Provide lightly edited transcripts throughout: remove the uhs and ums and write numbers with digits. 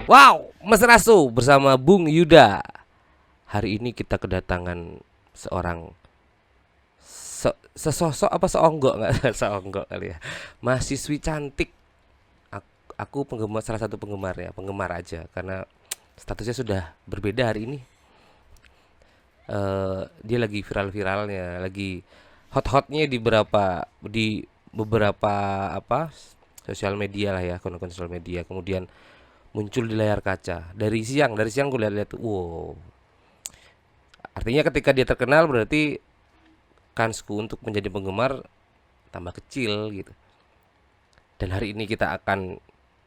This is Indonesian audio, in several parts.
Wow, Mesrasu bersama Bung Yuda. Hari ini kita kedatangan seorang sesosok apa seonggok nggak seonggok kali ya. Mahasiswi cantik. Aku penggemar, salah satu penggemarnya, penggemar aja karena statusnya sudah berbeda hari ini. Dia lagi viral-viralnya, lagi hot-hotnya di beberapa apa sosial media lah ya, akun-akun sosial media. Kemudian muncul di layar kaca dari siang gue lihat-lihat, wow. Artinya ketika dia terkenal berarti kansku untuk menjadi penggemar tambah kecil gitu. Dan hari ini kita akan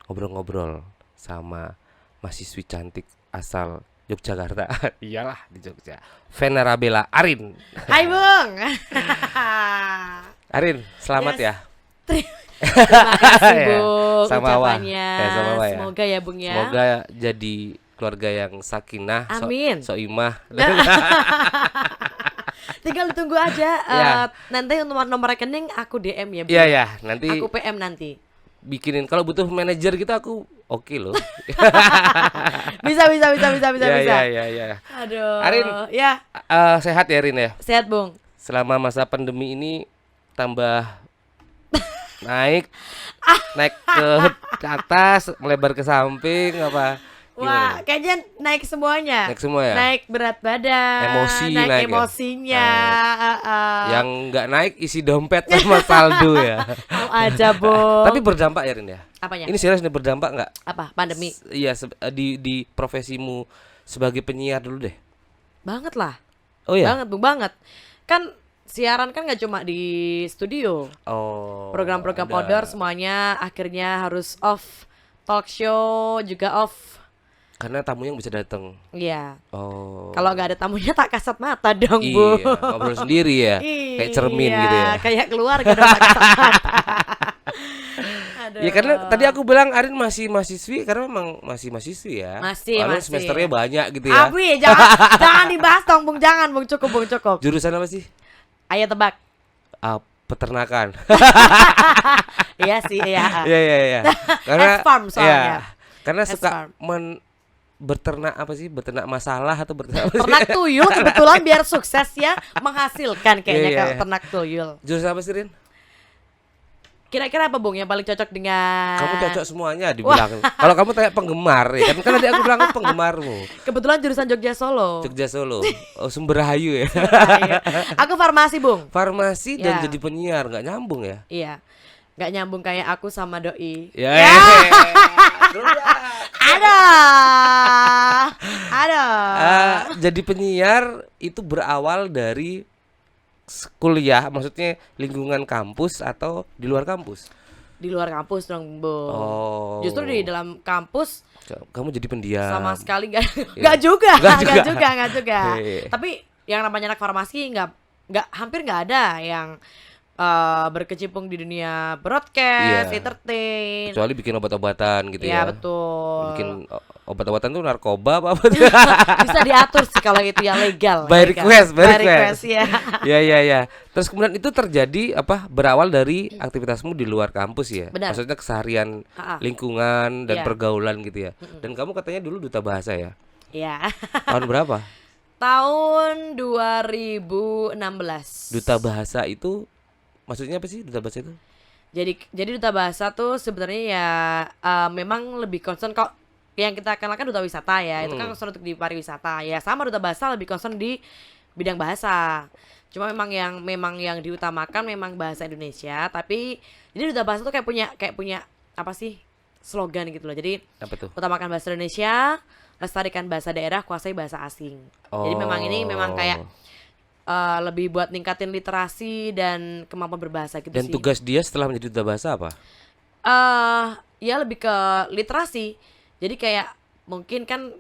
ngobrol-ngobrol sama mahasiswi cantik asal Yogyakarta. Iyalah di Jogja. Venerabella Arin. Hai Bung. Arin, selamat Yes. ya. Terima kasih Ya, Bung sama Wah. ucapannya. Ya, sama Wah ya. Semoga ya Bung ya. Semoga jadi keluarga yang sakinah, Amin. soimah. Tinggal ditunggu aja. Ya. Nanti nomor rekening aku DM ya Bung. Iya ya, nanti Aku PM nanti. bikinin, kalau butuh manajer gitu aku oke loh. Bisa. Ya. Aduh. Arin. Ya, Sehat ya Rin ya. sehat Bung. Selama masa pandemi ini tambah naik ke atas, melebar ke samping apa? Wah, Gimana? kayaknya naik semuanya. Naik semua ya? Naik berat badan, Emosi naik ya? emosinya. Yang nggak naik isi dompet sama saldo ya. Mau aja Bung. Tapi berdampak ya Rin ya. apanya? Ini serius nih, berdampak nggak? Apa? Pandemi? Iya, di profesimu sebagai penyiar dulu deh. Banget lah. Oh ya. Banget Bung, banget. Kan siaran kan nggak cuma di studio. Oh. Program-program udah. outdoor semuanya akhirnya harus off. Talk show juga off. Karena tamunya bisa datang. Iya. Oh. Kalau nggak ada tamunya tak kasat mata dong iya, Bu. ngobrol sendiri ya. Kayak cermin Iya, gitu ya. Kayak keluarga dong tak kasat mata. Aduh. Ya karena tadi aku bilang Arin masih mahasiswi karena memang masih mahasiswi ya. Masih, Walaupun masih. semesternya banyak gitu ya. Abi, jangan dibahas dong Bung, jangan Bung, cukup Bung, cukup. Jurusan apa sih? Ayo tebak. Peternakan. Iya sih, iya. Iya. Karena S-farm soalnya. iya, karena suka S-farm. berternak apa sih? Berternak masalah atau berternak apa sih? Ternak tuyul kebetulan biar sukses ya, menghasilkan kayaknya Iya. kalau ternak tuyul. Jurusan apa sih Rin? Kira-kira apa Bung yang paling cocok dengan Kamu cocok semuanya dibilang. Kalau kamu tanya penggemar ya kan tadi aku bilang penggemarmu. Kebetulan jurusan Jogja Solo. Jogja Solo. Oh, Sumber Rahayu ya. Iya. Aku farmasi Bung. Farmasi dan Ya. jadi penyiar nggak nyambung ya? Iya. Nggak nyambung kayak aku sama doi. Ya. Ada. Jadi penyiar itu berawal dari kuliah, maksudnya lingkungan kampus atau di luar kampus? Di luar kampus dong Bung. Oh. Justru di dalam kampus Kamu jadi pendiam. sama sekali nggak Iya. nggak juga, Nggak nggak juga. Iya. Tapi yang namanya anak farmasi hampir nggak ada yang berkecimpung di dunia broadcast, Iya. entertain. Kecuali bikin obat-obatan gitu Ya ya. betul. Bikin obat-obatan tuh narkoba apa? Bisa diatur sih kalau itu ya legal. By legal. request, by By request. ya. Ya. Terus kemudian itu terjadi apa? Berawal dari aktivitasmu di luar kampus ya. Benar. Maksudnya keseharian Ha-ha. lingkungan dan Iya. pergaulan gitu ya. Dan kamu katanya dulu duta bahasa ya. Ya. Tahun berapa? Tahun 2016. Duta bahasa itu maksudnya apa sih duta bahasa itu? Jadi duta bahasa tuh sebenarnya ya memang lebih concern kok yang kita kenalkan duta wisata ya. Itu kan concern untuk di pariwisata. Ya sama duta bahasa lebih concern di bidang bahasa. Cuma memang yang diutamakan memang bahasa Indonesia, tapi jadi duta bahasa tuh kayak punya apa sih? Slogan gitu loh. Jadi Apa tuh? utamakan bahasa Indonesia, lestarikan bahasa daerah, kuasai bahasa asing. Jadi memang ini memang kayak lebih buat ningkatin literasi dan kemampuan berbahasa gitu Dan sih. tugas dia setelah menjadi duta bahasa apa? Ya lebih ke literasi. Jadi kayak mungkin kan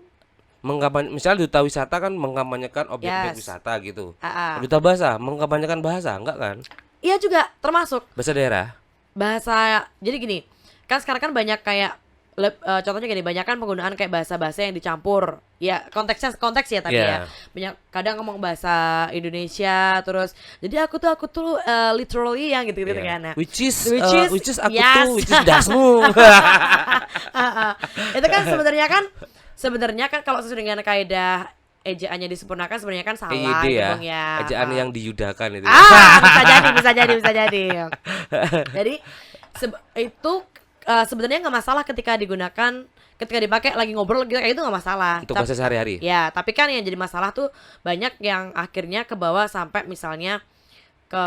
Misalnya duta wisata kan mengkampanyekan objek-objek Yes. wisata gitu. ah, ah. Duta bahasa mengkampanyekan bahasa enggak kan? Iya juga termasuk Bahasa daerah. bahasa. Jadi gini, kan sekarang kan banyak kayak Contohnya gini, banyak kan penggunaan kayak bahasa-bahasa yang dicampur. Ya, konteks ya tapi Iya. ya. Banyak kadang ngomong bahasa Indonesia terus jadi aku tuh literally yang gitu-gitu Iya. kan. Nah, Which is aku yes. tuh, which is dasmu. Itu kan sebenarnya kan kalau sesuai dengan kaidah ejaannya disempurnakan sebenarnya kan salah EYD gitu ya. Bang ya. Ejaan yang diyudakan itu. Bisa jadi. Jadi itu sebenarnya nggak masalah ketika dipakai lagi ngobrol gitu kayak itu nggak masalah. Untuk bahasa sehari-hari. Ya, tapi kan yang jadi masalah tuh banyak yang akhirnya ke bawah sampai misalnya ke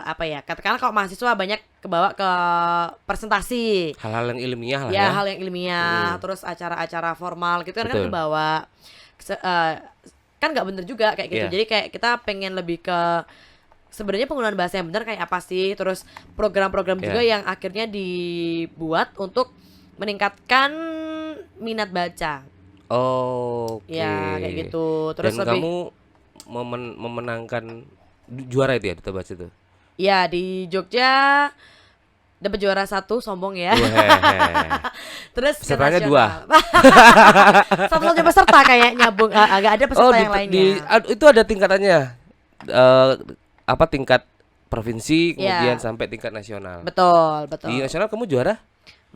apa ya? Katakanlah kalau mahasiswa banyak kebawa ke presentasi. Hal-hal yang ilmiah lah Ya, ya. hal yang ilmiah, terus acara-acara formal gitu kan Betul. kebawa. Kan nggak bener juga kayak gitu. Iya. Jadi kayak kita pengen lebih ke sebenarnya penggunaan bahasa yang benar kayak apa sih? Terus program-program juga Iya. yang akhirnya dibuat untuk meningkatkan minat baca. Oke. Ya, kayak gitu. Terus Dan lebih kamu memenangkan juara itu ya duta bahasa itu. ya di Jogja dapat juara 1, sombong ya. Weh. Terus ke Pesertanya nasional. Satu-satunya peserta kayaknya Bung. Nggak ada peserta yang lainnya. Itu ada tingkatannya. Eh, apa tingkat provinsi kemudian Iya. sampai tingkat nasional. Betul. Di nasional kamu juara?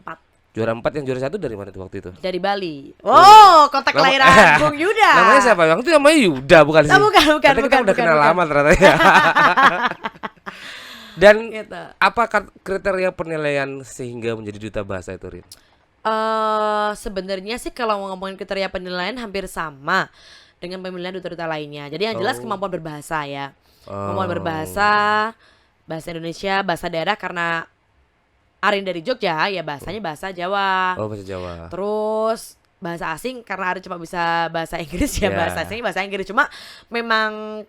4 Juara 4, yang juara 1 dari mana tuh waktu itu? dari Bali. Oh, kontak Nama- kelahiran Bung Yuda. Namanya siapa? Yang itu namanya Yuda bukan sih? bukan, Ternyata kita udah kenal bukan. lama ternyata ya. Dan Gitu. apa kriteria penilaian sehingga menjadi duta bahasa itu, Rin? Sebenarnya sih kalau mau ngomongin kriteria penilaian hampir sama dengan pemilihan duta-duta lainnya. Jadi yang jelas Oh. kemampuan berbahasa ya. Oh. Kemampuan berbahasa, bahasa Indonesia, bahasa daerah karena Arin dari Jogja ya bahasanya bahasa Jawa. Oh, bahasa Jawa. Terus bahasa asing karena Arin cuma bisa bahasa Inggris ya Ya. bahasa asing bahasa Inggris cuma memang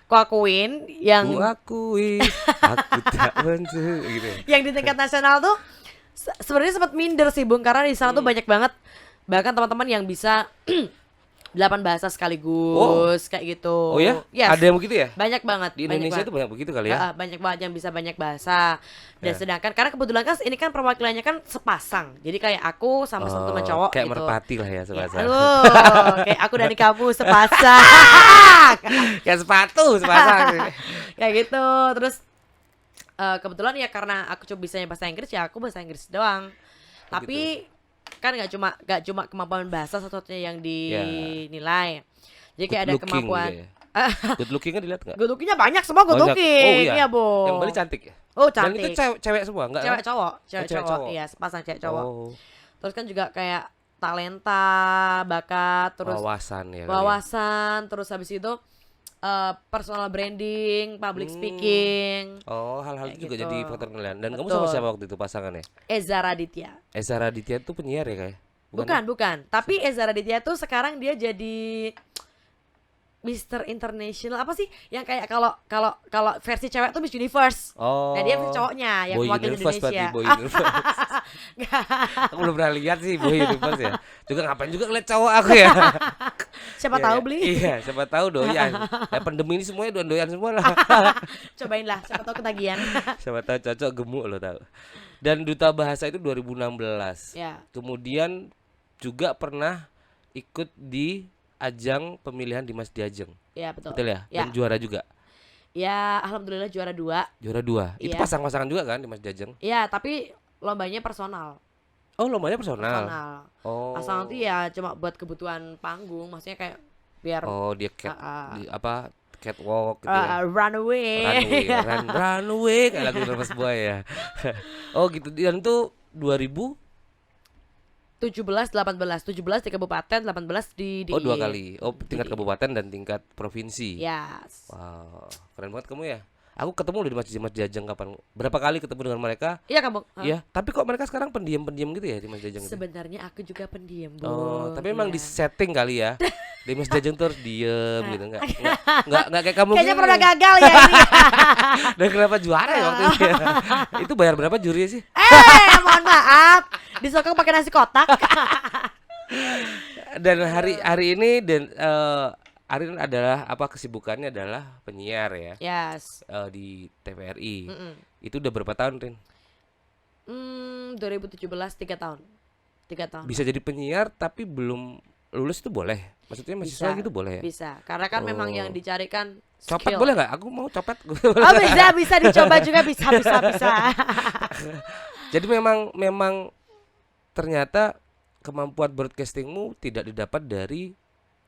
ku akuin yang Ku akui, aku tak benci gitu. yang di tingkat nasional tuh sebenarnya sempat minder sih Bung karena di sana tuh banyak banget bahkan teman-teman yang bisa 8 bahasa sekaligus kayak gitu. Oh ya? Yes. Ada yang begitu ya? Banyak banget. Di Indonesia itu banyak begitu kali ya? Banyak banget yang bisa banyak bahasa. Dan Ya. sedangkan karena kebetulan kan ini kan perwakilannya kan sepasang. Jadi kayak aku sama satu teman cowok kayak gitu. merpati lah ya Ya, sepasang. aduh, kayak aku dan kamu sepasang. Kayak sepatu sepasang. Kayak gitu. Terus kebetulan ya karena aku cuma bisanya bahasa Inggris ya aku bahasa Inggris doang. Tapi kan nggak cuma kemampuan bahasa satu-satunya yang dinilai. Jadi kayak ada Good looking kemampuan. juga ya. Good looking kan dilihat nggak? Good looking-nya banyak semua good Banyak. looking. Oh iya. Bung. Yang Bali cantik ya? Oh, Dan cantik. itu cewek semua enggak? Cewek cowok, cewek cewek cowok. cowok. Iya, sepasang cewek cowok. Oh, Terus kan juga kayak talenta, bakat, terus wawasan ya. kali ya. wawasan, terus habis itu personal branding, public speaking. Oh, hal-hal Kayak itu juga gitu. jadi faktor penilaian. Dan kamu Betul. sama siapa waktu itu pasangannya? Eza Raditya. Esa Raditya itu penyiar ya kayak? Bukan. Tapi Eza Raditya tuh sekarang dia jadi Mr. International apa sih yang kayak kalau versi cewek tuh Miss Universe. Oh. Nah, dia versi cowoknya yang Boy mewakili Universe berarti, Indonesia. Boy Universe. Aku belum pernah lihat sih Boy Universe ya. Juga ngapain juga ngeliat cowok aku ya. Siapa Iya, tahu iya. beli. Iya, siapa tahu doyan. Ya pandemi ini semuanya doyan semua lah. Cobain lah, siapa tahu ketagihan. Siapa tahu cocok gemuk lo tahu. Dan duta bahasa itu 2016. Ya. Kemudian juga pernah ikut di ajang pemilihan Dimas Diajeng. Ya, betul. Betul ya? Ya. Dan juara juga. Ya, alhamdulillah juara 2. Juara 2. Itu Iya. pasang-pasangan juga kan Dimas Diajeng? Ya, tapi lombanya personal. Oh, lombanya personal. Personal. Oh. Pasangan tuh ya cuma buat kebutuhan panggung, maksudnya kayak biar Oh, dia catwalk gitu ya. runaway. Run away kayak lagu Nervous Boy ya. Oh gitu. Dan itu 2000 17 di kabupaten, 18 di Oh, 2 DIY. kali. Oh, tingkat Di- kabupaten dan tingkat provinsi. Yes. Wow, keren banget kamu ya. Aku ketemu loh di Mas Diajeng kapan? Berapa kali ketemu dengan mereka? Iya kan, Bung? Iya, tapi kok mereka sekarang pendiam-pendiam gitu ya di Mas Diajeng itu? Sebenarnya aku juga pendiam, Bung. Oh, tapi memang Iya. di setting kali ya. Di Mas Diajeng tuh harus diem gitu, enggak kayak kamu Kayaknya gini. pernah gagal ya ini. Dan kenapa juara ya waktu itu? Ya? Itu bayar berapa jurinya sih? Mohon maaf. Disokong pakai nasi kotak. Dan hari ini Arin adalah kesibukannya adalah penyiar ya Yes. di TVRI. Mm-mm. Itu udah berapa tahun, Rin? 2017 3 tahun. 3 tahun. Bisa jadi penyiar tapi belum lulus itu boleh? Maksudnya mahasiswa Bisa, gitu boleh ya? bisa. Karena kan memang yang Oh. dicarikan Copet skill. boleh nggak? Aku mau copet. Oh bisa dicoba juga bisa. Jadi memang ternyata kemampuan broadcastingmu tidak didapat dari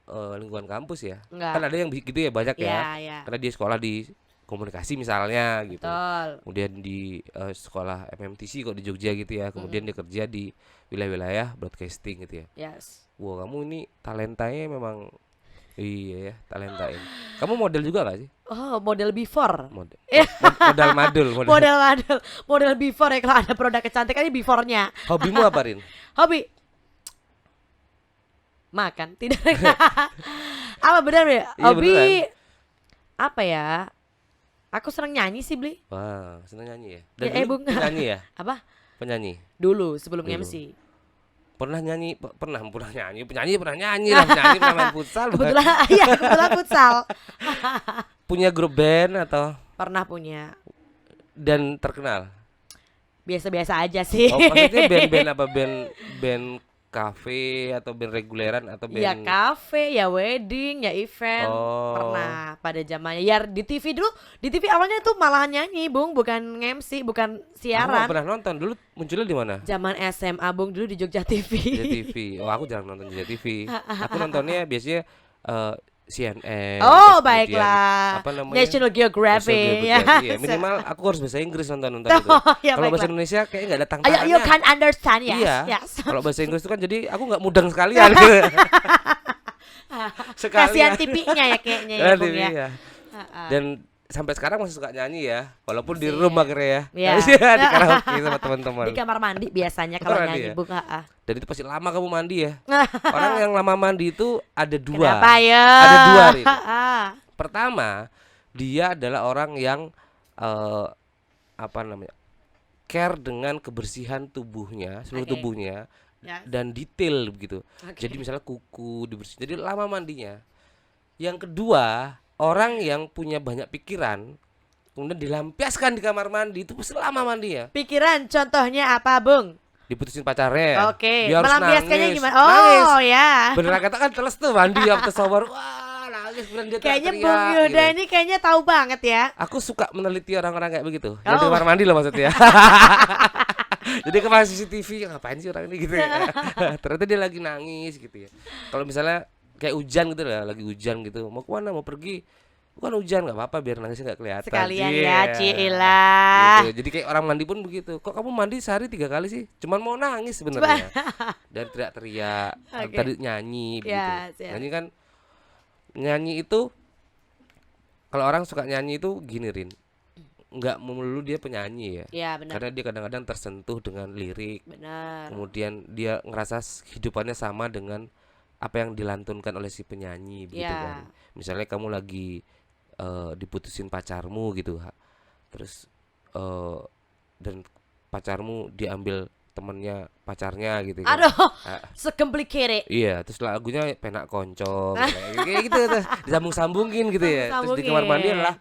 lingkungan kampus ya? Kan Enggak. ada yang begitu ya, banyak ya. Ya, ya. Karena dia sekolah di komunikasi misalnya gitu. Betul. Kemudian di sekolah MMTC kok di Jogja gitu ya. Kemudian dia kerja di wilayah-wilayah broadcasting gitu ya. Yes. Wah, kamu ini talentanya memang iya ya, talentain. Kamu model juga gak sih? Oh, model before. Model. Modal madul, model. Model before ya, kalau ada produk kecantikan ini before-nya. Hobimu apa, Rin? Hobi makan, tidak. Apa benar ya? Iya, Hobi beneran. apa ya? Aku senang nyanyi sih, Bli. Wah, seneng nyanyi ya? Ya, Dan dulu Bung. penyanyi ya? Apa? Penyanyi. Dulu sebelum Dulu. MC. Pernah nyanyi, pernah nyanyi, penyanyi pernah nyanyi lah, penyanyi pernah main futsal. Kebetulan iya, kebetulan futsal. Punya grup band atau Pernah punya. dan terkenal. Biasa-biasa aja sih. Oh, maksudnya band-band apa? Band kafe atau band reguleran atau band Ya kafe, ya wedding, ya event. Oh. Pernah pada zamannya. Ya di TV dulu, di TV awalnya tuh malahan nyanyi, Bung, bukan MC, bukan Aku nggak siaran. pernah nonton. Dulu munculnya di mana? Zaman SMA, Bung, dulu di Jogja TV. Jogja TV. Oh, aku jarang nonton Jogja TV. Aku nontonnya biasanya CNN. Oh, terus kemudian baiklah. apa namanya? National Geographic. National Geographic, iya. Minimal aku harus bahasa Inggris nonton itu. Oh, ya, Kalau bahasa baiklah. Indonesia kayak nggak ada Ayo, tangtangannya. you can understand, yes. Iya. Yes. Kalau bahasa Inggris itu kan jadi aku nggak mudeng sekalian. Kasihan TV-nya ya kayaknya ya, Bung ya. Iya. Dan sampai sekarang masih suka nyanyi ya, walaupun di Masih rumah ya. akhirnya ya. Iya. Di karaoke sama teman-teman. Di kamar mandi biasanya kalau Kamar mandi nyanyi, ya? Bung. Dan itu pasti lama kamu mandi ya. Orang yang lama mandi itu ada dua. Kenapa ya? Ada dua, Rin. Ah. Pertama, dia adalah orang yang apa namanya? Care dengan kebersihan tubuhnya, seluruh Oke. tubuhnya Ya. dan detail begitu. Oke. Jadi misalnya kuku dibersihin. Jadi lama mandinya. Yang kedua, orang yang punya banyak pikiran kemudian dilampiaskan di kamar mandi itu pasti lama mandinya. Pikiran contohnya apa, Bung? Diputusin pacarnya. Oke. Dia harus Melampiaskannya nangis. gimana? Nangis. Oh, ya. Beneran kata kan teles tuh mandi after shower. Wah, nangis kemudian dia Kayaknya teriak-teriak Bung Yuda gitu. ini kayaknya tahu banget ya. Aku suka meneliti orang-orang kayak begitu. Yang di Oh. kamar mandi loh maksudnya. Jadi ke CCTV ngapain sih orang ini gitu ya. Ternyata dia lagi nangis gitu ya. Kalau misalnya kayak hujan gitu lah, lagi hujan gitu. Mau kemana? Mau pergi? Bukan hujan nggak apa-apa biar nangisnya nggak kelihatan. Sekalian Cie. ya, Cilah. Gitu. Jadi kayak orang mandi pun begitu. Kok kamu mandi sehari 3 kali sih? Cuman mau nangis sebenarnya. Dan teriak-teriak. Oke. Tadi nyanyi begitu. Ya, siap. Nyanyi kan nyanyi itu kalau orang suka nyanyi itu gini Rin. Nggak melulu dia penyanyi ya. Ya, benar. Karena dia kadang-kadang tersentuh dengan lirik. Benar. Kemudian dia ngerasa hidupannya sama dengan apa yang dilantunkan oleh si penyanyi begitu Ya. kan. Misalnya kamu lagi diputusin pacarmu gitu, terus dan pacarmu diambil temennya pacarnya gitu kan. Aduh, Ah, secomplicated. iya, terus lagunya penak konco kayak gitu terus disambung-sambungin gitu ya. Terus di kamar mandi Sambung-sambungin. adalah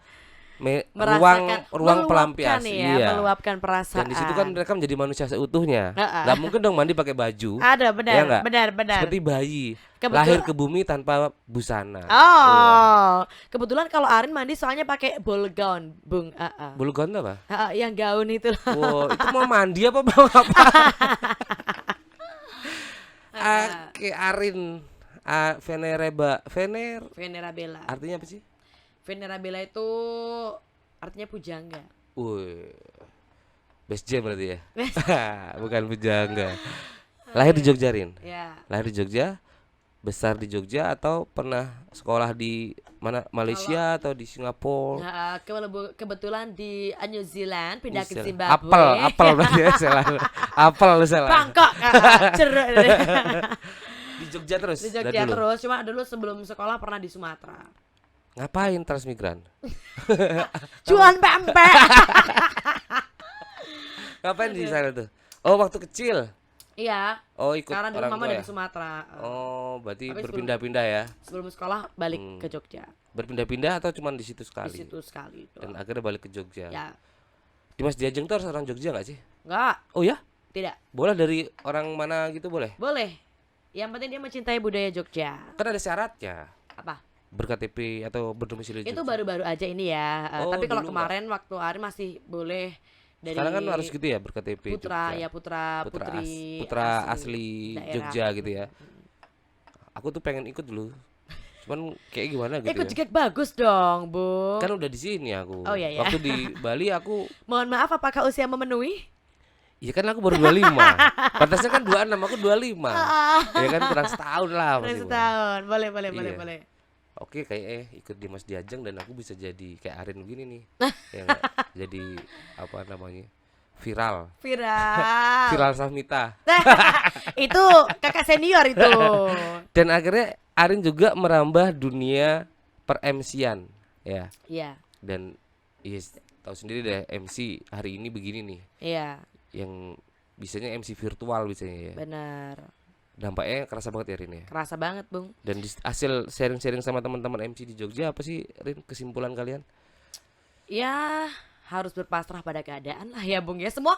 Merasakan, ruang meluapkan pelampias. ya, Iya. meluapkan perasaan. Dan di situ kan mereka menjadi manusia seutuhnya. Heeh. Nggak mungkin dong mandi pakai baju. Ada, Ya benar, nggak? benar. Seperti bayi Kebetul- lahir ke bumi tanpa busana. Oh, kebetulan kalau Arin mandi soalnya pakai ball gown, Bung. Bulu gaun tuh apa? Yang gaun itu. Wow, itu mau mandi apa mau apa? Oke, Arin, Venerabella. artinya apa sih? Venerabella itu artinya pujangga. Wih, best jam berarti ya? Bukan pujangga. Lahir di Jogja, Rin? Ya. Lahir di Jogja, besar di Jogja atau pernah sekolah di mana? Malaysia atau di Singapura? Nah, kebetulan di New Zealand pindah ke Buset. Zimbabwe. Apel berarti ya salah. Apel salah. Bangkok. Ceruk. Di Jogja terus. Di dari Jogja dulu. terus, cuma dulu sebelum sekolah pernah di Sumatera. Ngapain transmigran? Jualan pempek. Ngapain di sana tuh? Oh, waktu kecil. Iya, Oh, ikut karena dulu orang mama tua dari ya? Sumatera. Oh, berarti Tapi berpindah-pindah ya. Sebelum sekolah balik ke Jogja. Berpindah-pindah atau cuma di situ Di sekali? situ sekali. Dan doang. akhirnya balik ke Jogja. Ya, Dimas Diajeng tuh harus orang Jogja nggak sih? Enggak, Oh ya, tidak. boleh dari orang mana gitu boleh? Boleh. Yang penting dia mencintai budaya Jogja. Kan ada syaratnya, Apa? berKTP atau berdomisili di Itu Jogja. baru-baru aja ini ya. Oh, Tapi kalau dulu kemarin waktu Ari masih boleh dari Sekarang kan harus gitu ya, berKTP putra Jogja. ya putra Putra putri asli daerah. Jogja gitu ya. Aku tuh pengen ikut dulu. Cuman kayak gimana gitu Ikut ya. juga bagus dong, Bung. Kan udah di sini aku. Oh, iya, iya. Waktu di Bali aku, Mohon maaf, apakah usia memenuhi? iya kan aku baru 25. Pantasnya kan 26, aku 25. Ya kan kurang setahun lah Udah masih. setahun. Boleh, boleh, boleh, Iya. boleh. Oke, kayak ikut Dimas Diajeng dan aku bisa jadi kayak Arin begini nih. Ya nggak? Jadi apa namanya? Viral. Viral. Viral Sahmita. Itu kakak senior itu. Dan akhirnya Arin juga merambah dunia per MC-an ya. Iya, Dan yes, tahu sendiri deh MC hari ini begini nih. iya, Yang bisanya MC virtual bisanya ya. benar. Dampaknya kerasa banget ya Rin ya. Kerasa banget, Bung. Dan hasil sharing-sharing sama teman-teman MC di Jogja apa sih Rin kesimpulan kalian? Ya, harus berpasrah pada keadaan lah ya, Bung ya. Semua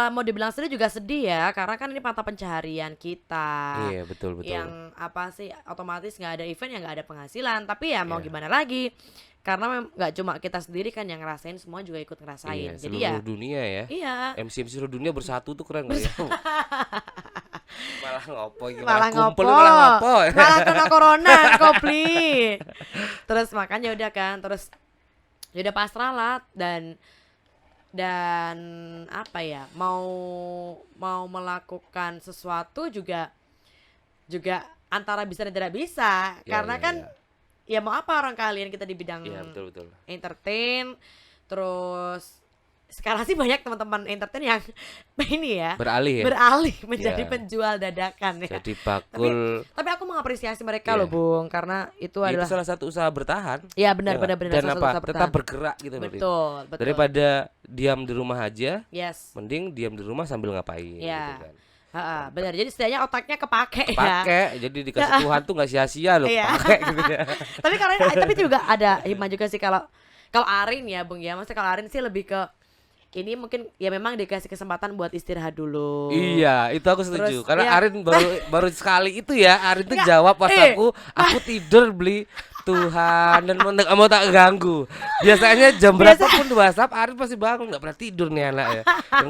mau dibilang sedih juga sedih ya, karena kan ini mata pencaharian kita. Iya betul betul. Yang apa sih, otomatis nggak ada event ya nggak ada penghasilan. Tapi ya mau Iya. gimana lagi, karena nggak cuma kita sendiri kan yang ngerasain, semua juga ikut ngerasain. Iya, Jadi seluruh ya dunia ya. iya, MC seluruh dunia bersatu tuh keren gak ya? Malah ngopo gimana malah kumpul ngopo, malah ngopo. malah kena corona kopli. Terus makanya udah kan, terus ya udah pasrah lah. Dan apa ya, mau melakukan sesuatu juga antara bisa dan tidak bisa. Ya, Karena ya, kan ya. ya mau apa orang kalian, kita di bidang Iya betul betul. entertain. Terus sekarang sih banyak teman-teman entertain yang ini ya Beralih ya. beralih menjadi Ya. penjual dadakan ya. Jadi bakul Tapi aku mengapresiasi mereka Iya. loh, Bung, karena itu itu adalah salah satu usaha bertahan. ya benar Ya, benar benar dan salah satu apa? usaha Tetap bertahan. bergerak gitu loh, Rin. Betul, betul. Daripada diam di rumah aja, Yes. mending diam di rumah sambil ngapain Ya. gitu kan. Heeh, benar. Jadi setidaknya otaknya kepake ya. Pakai, jadi dikasih Tuhan tuh nggak sia-sia loh, Iya. pakai gitu ya. Tapi juga ada hikmah juga sih kalau Arin ya, Bung ya. Maksudnya kalau Arin sih lebih ke ini mungkin ya memang dikasih kesempatan buat istirahat dulu. Iya, itu aku setuju. Terus, Karena ya. Arin baru sekali itu ya, Arin tuh Enggak, jawab pas aku tidur beli Tuhan dan mau tak ganggu. Biasanya jam berapapun di WhatsApp Arin pasti bangun, nggak pernah tidur nih anak ya. Dan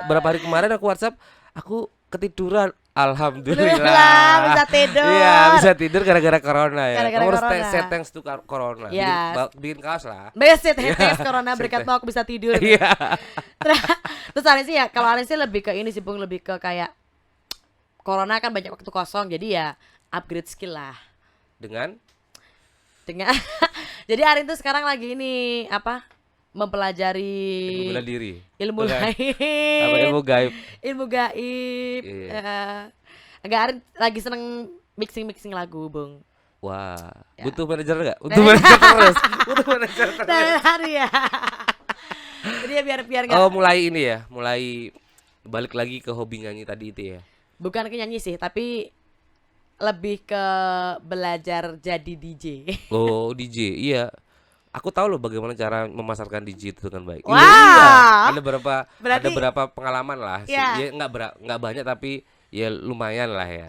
berapa hari kemarin aku WhatsApp, aku ketiduran. Alhamdulillah. Alhamdulillah, bisa tidur. Iya, bisa tidur gara-gara corona ya. Gara-gara Kamu harus corona. say thanks to corona. Yes. Bikin kaos lah. Beset thanks corona, berkatmu aku bisa tidur. Iya. Terus Arin sih ya, kalau Arin sih lebih ke ini sih, Bung, lebih ke kayak corona kan banyak waktu kosong, jadi ya upgrade skill lah. Dengan Dengan jadi Arin tuh sekarang lagi ini apa? Mempelajari bela diri. ilmu Bukan. gaib. Apa ilmu gaib? Ilmu gaib. Iya. Enggak, Arin lagi seneng mixing lagu, Bung. Wah, Ya. butuh manajer nggak? Butuh manajer terus. Butuh manajer terus. Dan hari ya. Jadi ya biar enggak, Oh, mulai ini ya, mulai balik lagi ke hobi nyanyi tadi itu ya. bukan ke nyanyi sih, tapi lebih ke belajar jadi DJ. Oh, DJ. Iya. Aku tahu loh bagaimana cara memasarkan DJ itu dengan baik. Wah. Iya. Ada Berarti- berapa pengalaman lah. Iya. Ya nggak banyak tapi ya lumayan lah ya.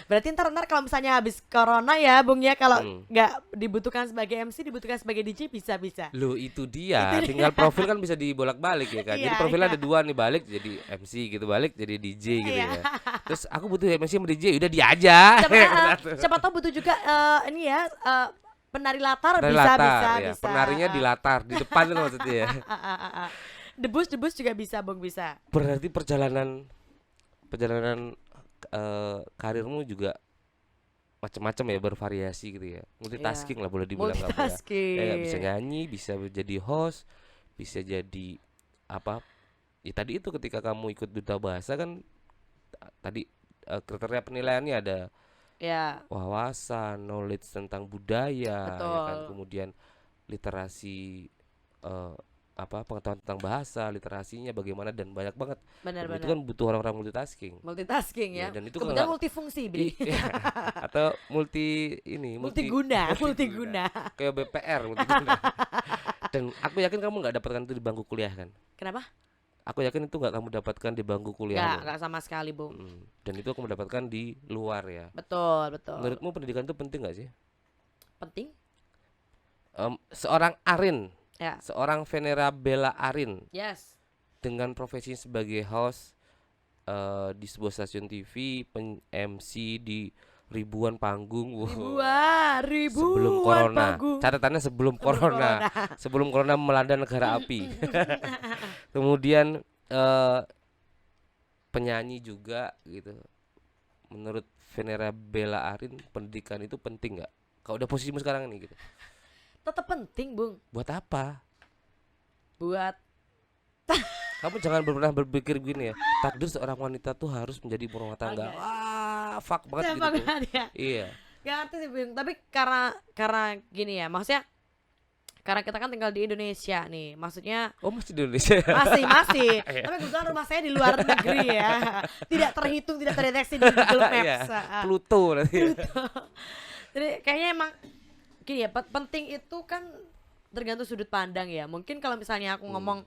Berarti ntar kalau misalnya habis corona ya, Bung ya, kalau Hmm. nggak dibutuhkan sebagai MC, dibutuhkan sebagai DJ, bisa. Loh itu dia, tinggal profil kan bisa dibolak-balik ya kan. Jadi Iya, profilnya iya. ada dua nih, balik jadi MC gitu, balik jadi DJ gitu Iya. ya. Terus aku butuh MC sama DJ, udah dia aja. Siapa tahu butuh juga ini ya, penari latar, Dari bisa, latar ya. bisa. Penarinya di latar, di depan itu maksudnya ya. Debus juga bisa, Bung, bisa. Berarti perjalanan karirmu juga macam-macam ya, bervariasi gitu ya. Multitasking lah boleh dibilang nggak ya. Multitasking. Kayak bisa nyanyi, bisa jadi host, bisa jadi apa? Ya tadi itu ketika kamu ikut duta bahasa kan tadi kriteria penilaiannya ada Ya, wawasan, knowledge tentang budaya, ya kan, Betul. kemudian literasi pengetahuan tentang bahasa, literasinya bagaimana dan banyak banget. Dan itu benar-benar. kan butuh orang-orang multitasking. Multitasking ya. Iya, dan itu Kebetulan nggak- multifungsi, Bri. Iya. Atau multiguna, Multiguna. kayak BPR multiguna. Dan aku yakin kamu nggak dapatkan itu di bangku kuliah kan? Kenapa? Aku yakin itu nggak kamu dapatkan di bangku kuliahmu. Nggak sama sekali, Bung. Dan itu aku mendapatkan di luar ya. Betul, betul. Menurutmu pendidikan itu penting nggak sih? Penting? Seorang Arin, Ya. seorang Venerabella Arin Yes. dengan profesi sebagai host di sebuah stasiun TV, MC di ribuan panggung. Wow. Sebelum Ribuan corona. panggung. Catatannya sebelum Sebelum corona. Sebelum corona melanda negara api. Kemudian penyanyi juga gitu. Menurut Venerabella Arin, pendidikan itu penting nggak? Kalau udah posisimu sekarang nih gitu. Tetap penting, Bung. Buat apa? Buat Kamu jangan pernah berpikir gini ya. Takdir seorang wanita tuh harus menjadi ibu rumah tangga. Oke. Wah, fuck banget gitu Siapa tuh. kan ya? Iya. Gak ngerti sih, Bung. Tapi karena gini ya, maksudnya karena kita kan tinggal di Indonesia nih, maksudnya Oh, masih di Indonesia. masih. Iya. Tapi kebetulan rumah saya di luar negeri ya, tidak terhitung, tidak terdeteksi di Google Iya. Maps. Pluto nanti. Jadi kayaknya emang gini ya, penting itu kan tergantung sudut pandang ya. Mungkin kalau misalnya aku ngomong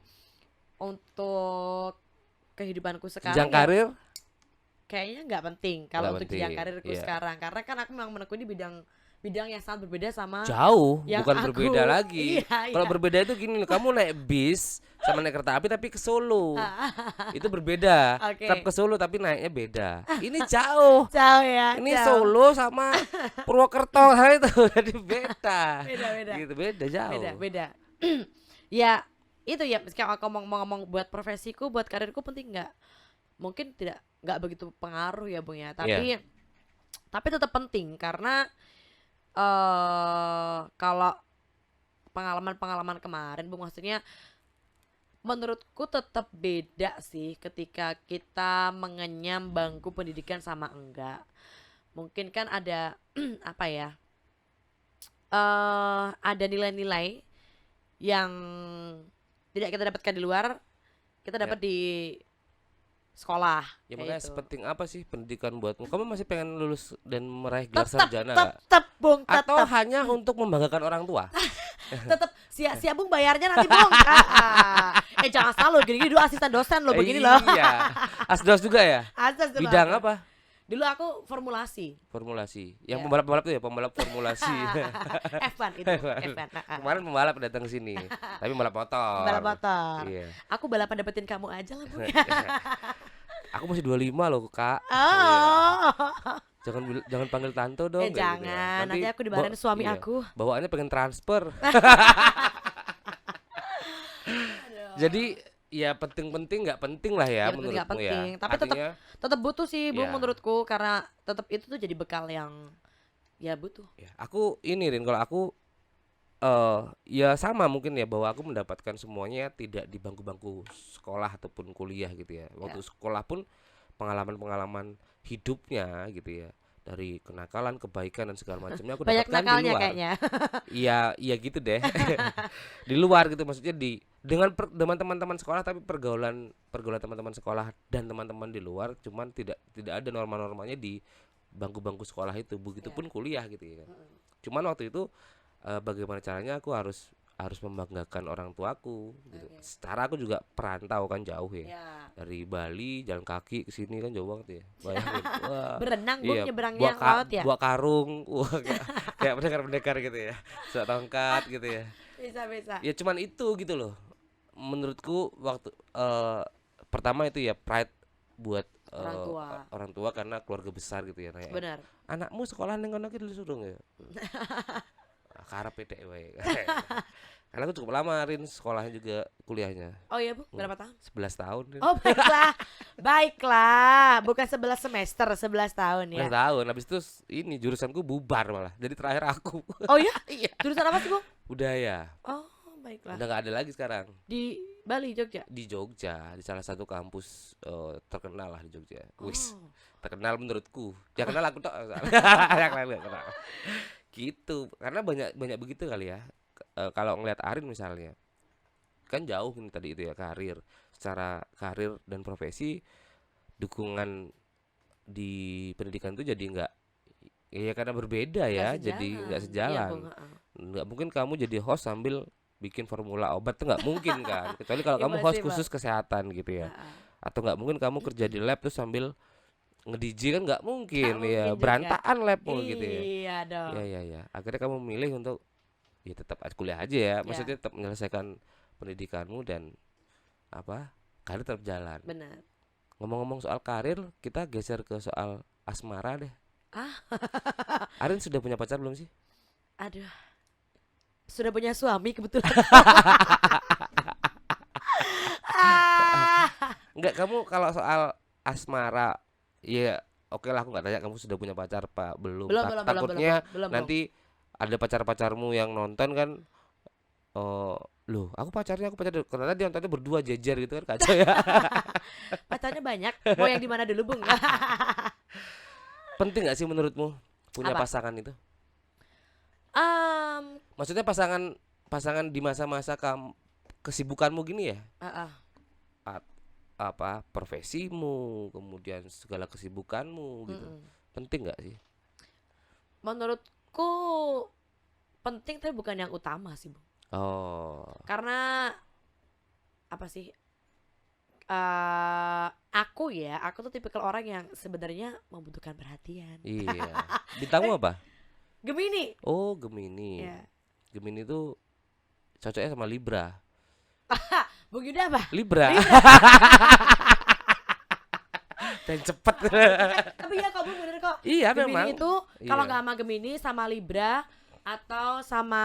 untuk kehidupanku sekarang Jenjang ya, karir? kayaknya nggak penting kalau Nggak untuk jenjang penting, karirku iya. sekarang, karena kan aku memang menekuni bidang yang sangat berbeda sama Jauh, yang bukan aku- berbeda lagi. Iya, Kalau iya. berbeda itu gini, kamu naik bis sama naik kereta api tapi ke Solo. Itu berbeda. Oke. Tetap ke Solo tapi naiknya beda. Ini jauh. Jauh ya, Ini jauh. Solo sama Purwokerto itu jadi beda. Beda. Gitu beda jauh. Beda. Ya itu ya, meski aku mau ngomong buat profesiku, buat karirku penting nggak? Mungkin nggak begitu pengaruh ya, Bung ya. Tapi tetap penting karena kalau pengalaman kemarin, Bung, maksudnya menurutku tetap beda sih ketika kita mengenyam bangku pendidikan sama enggak. Mungkin kan ada apa ya? Ada nilai-nilai yang tidak kita dapatkan di luar, kita dapat di sekolah. Ya kayak makanya gitu. sepenting apa sih pendidikan buatmu? Kamu masih pengen lulus dan meraih gelar Tetap, sarjana nggak? tetap, Bung, Atau tetap. hanya untuk membanggakan orang tua? Tetap siap Bung, bayarnya nanti, Bung. Jangan salah lo gini-gini, dulu asisten dosen lo begini loh. Iya. Asdos juga ya? Asisten dulu Bidang aku. apa? Dulu aku formulasi. Formulasi. Yang Ya. pembalap-pembalap itu ya, pembalap formulasi. F1 itu, F1. Kemarin pembalap datang ke sini, tapi balap motor. Balap motor. Iya. Aku balapan dapetin kamu aja lah, Bung. Aku masih 25 loh, Kak. Iya. Oh. Jangan panggil Tanto dong. kayak gitu ya. Jangan, nanti aku dimarahin suami iya, aku. Bawaannya pengen transfer. Jadi ya penting-penting nggak penting lah ya, Ya, penting nggak menurutmu penting. ya. Tapi Artinya, tetap butuh sih, Bung, Iya. menurutku, karena tetap itu tuh jadi bekal yang ya butuh. ya, aku ini Rin, kalau aku ya sama mungkin ya, bahwa aku mendapatkan semuanya tidak di bangku-bangku sekolah ataupun kuliah gitu ya. Waktu sekolah pun pengalaman-pengalaman hidupnya gitu ya, dari kenakalan, kebaikan dan segala macamnya aku Banyak dapatkan di nakalnya luar. kayaknya. Iya gitu deh. Di luar gitu, maksudnya dengan teman-teman sekolah, tapi pergaulan teman-teman sekolah dan teman-teman di luar cuman tidak ada norma-normanya di bangku-bangku sekolah itu. Begitupun kuliah gitu ya. Cuman waktu itu bagaimana caranya aku harus membanggakan orang tuaku gitu. Secara aku juga perantau kan, jauh ya. Ya. Dari Bali jalan kaki ke sini kan jauh banget ya. Bayangin. Wah. Berenang, Bung, Iya, nyebrangnya laut ya. bawa karung, wah, kayak pendekar-pendekar gitu ya, bawa tongkat gitu ya. Bisa. Ya cuman itu gitu loh. Menurutku waktu pertama itu ya pride buat orang tua karena keluarga besar gitu ya. Nanya, Benar. anakmu sekolah ning kono ki disuruh ya. Karep dhek wae. Karena aku cukup lama Rin sekolahnya juga kuliahnya. Oh iya, Bung, berapa tahun? 11 tahun. Rin. Oh, baiklah. Bukan 11 semester, 11 tahun ya. 11 tahun. Habis itu ini jurusanku bubar malah. Jadi terakhir aku. Oh iya? Iya. Jurusan apa sih, Bung? Budaya. Oh, baiklah. Udah nggak ada lagi sekarang. Di Bali, Jogja. Di Jogja, di salah satu kampus terkenal lah di Jogja. Wis, Oh. terkenal menurutku. Dia kenal aku tok. Yang lain nggak kenal. Gitu. Karena banyak begitu kali ya. Kalau ngelihat Arin misalnya, kan jauh ini tadi itu ya, karir. Secara karir dan profesi, dukungan di pendidikan itu jadi nggak, ya karena berbeda ya, Nggak jadi nggak Iya, sejalan. Bung. Nggak mungkin kamu jadi host sambil bikin formula obat tuh nggak mungkin kan, kecuali kalau kamu host Impossible. khusus kesehatan gitu ya. Heeh. Atau nggak mungkin kamu kerja di lab terus sambil nge-DJ kan nggak Nggak mungkin mungkin ya, juga. berantakan labmu gitu ya. Iya Ya dong. ya ya. Akhirnya kamu milih untuk ya tetap kuliah aja ya. Ya, Maksudnya tetap menyelesaikan pendidikanmu dan apa? Karir tetap jalan. benar. Ngomong-ngomong soal karir, kita geser ke soal asmara deh. Ah, Arin sudah punya pacar belum sih? aduh. Sudah punya suami kebetulan. Ah. Enggak, kamu kalau soal asmara ya oke lah, aku nggak tanya kamu sudah punya pacar apa belum. Belum, belum, belum, belum, Takutnya belum, belum, belum. nanti ada pacar-pacarmu yang nonton kan, oh loh aku pacarnya, ternyata dia nontonnya berdua jejer gitu kan, kacau ya. Pacarnya banyak. Mau yang di mana dulu, Bung? Penting nggak sih menurutmu punya Apa? pasangan itu? Um, Maksudnya pasangan pasangan di masa-masa kesibukanmu gini ya, uh, A- apa profesimu, kemudian segala kesibukanmu gitu. mm-mm. Penting nggak sih? Menurutku penting tapi bukan yang utama sih, Bung. Oh, Karena apa sih? Aku tuh tipikal orang yang sebenarnya membutuhkan perhatian. iya. Bintangmu apa? Gemini. Oh, Gemini. Ya. Gemini itu cocoknya sama Libra. Bung Yuda apa? Libra. Dan cepet. Tapi ya kok Bung bener kok. Iya Gemini memang. itu kalau Iya. nggak sama Gemini sama Libra atau sama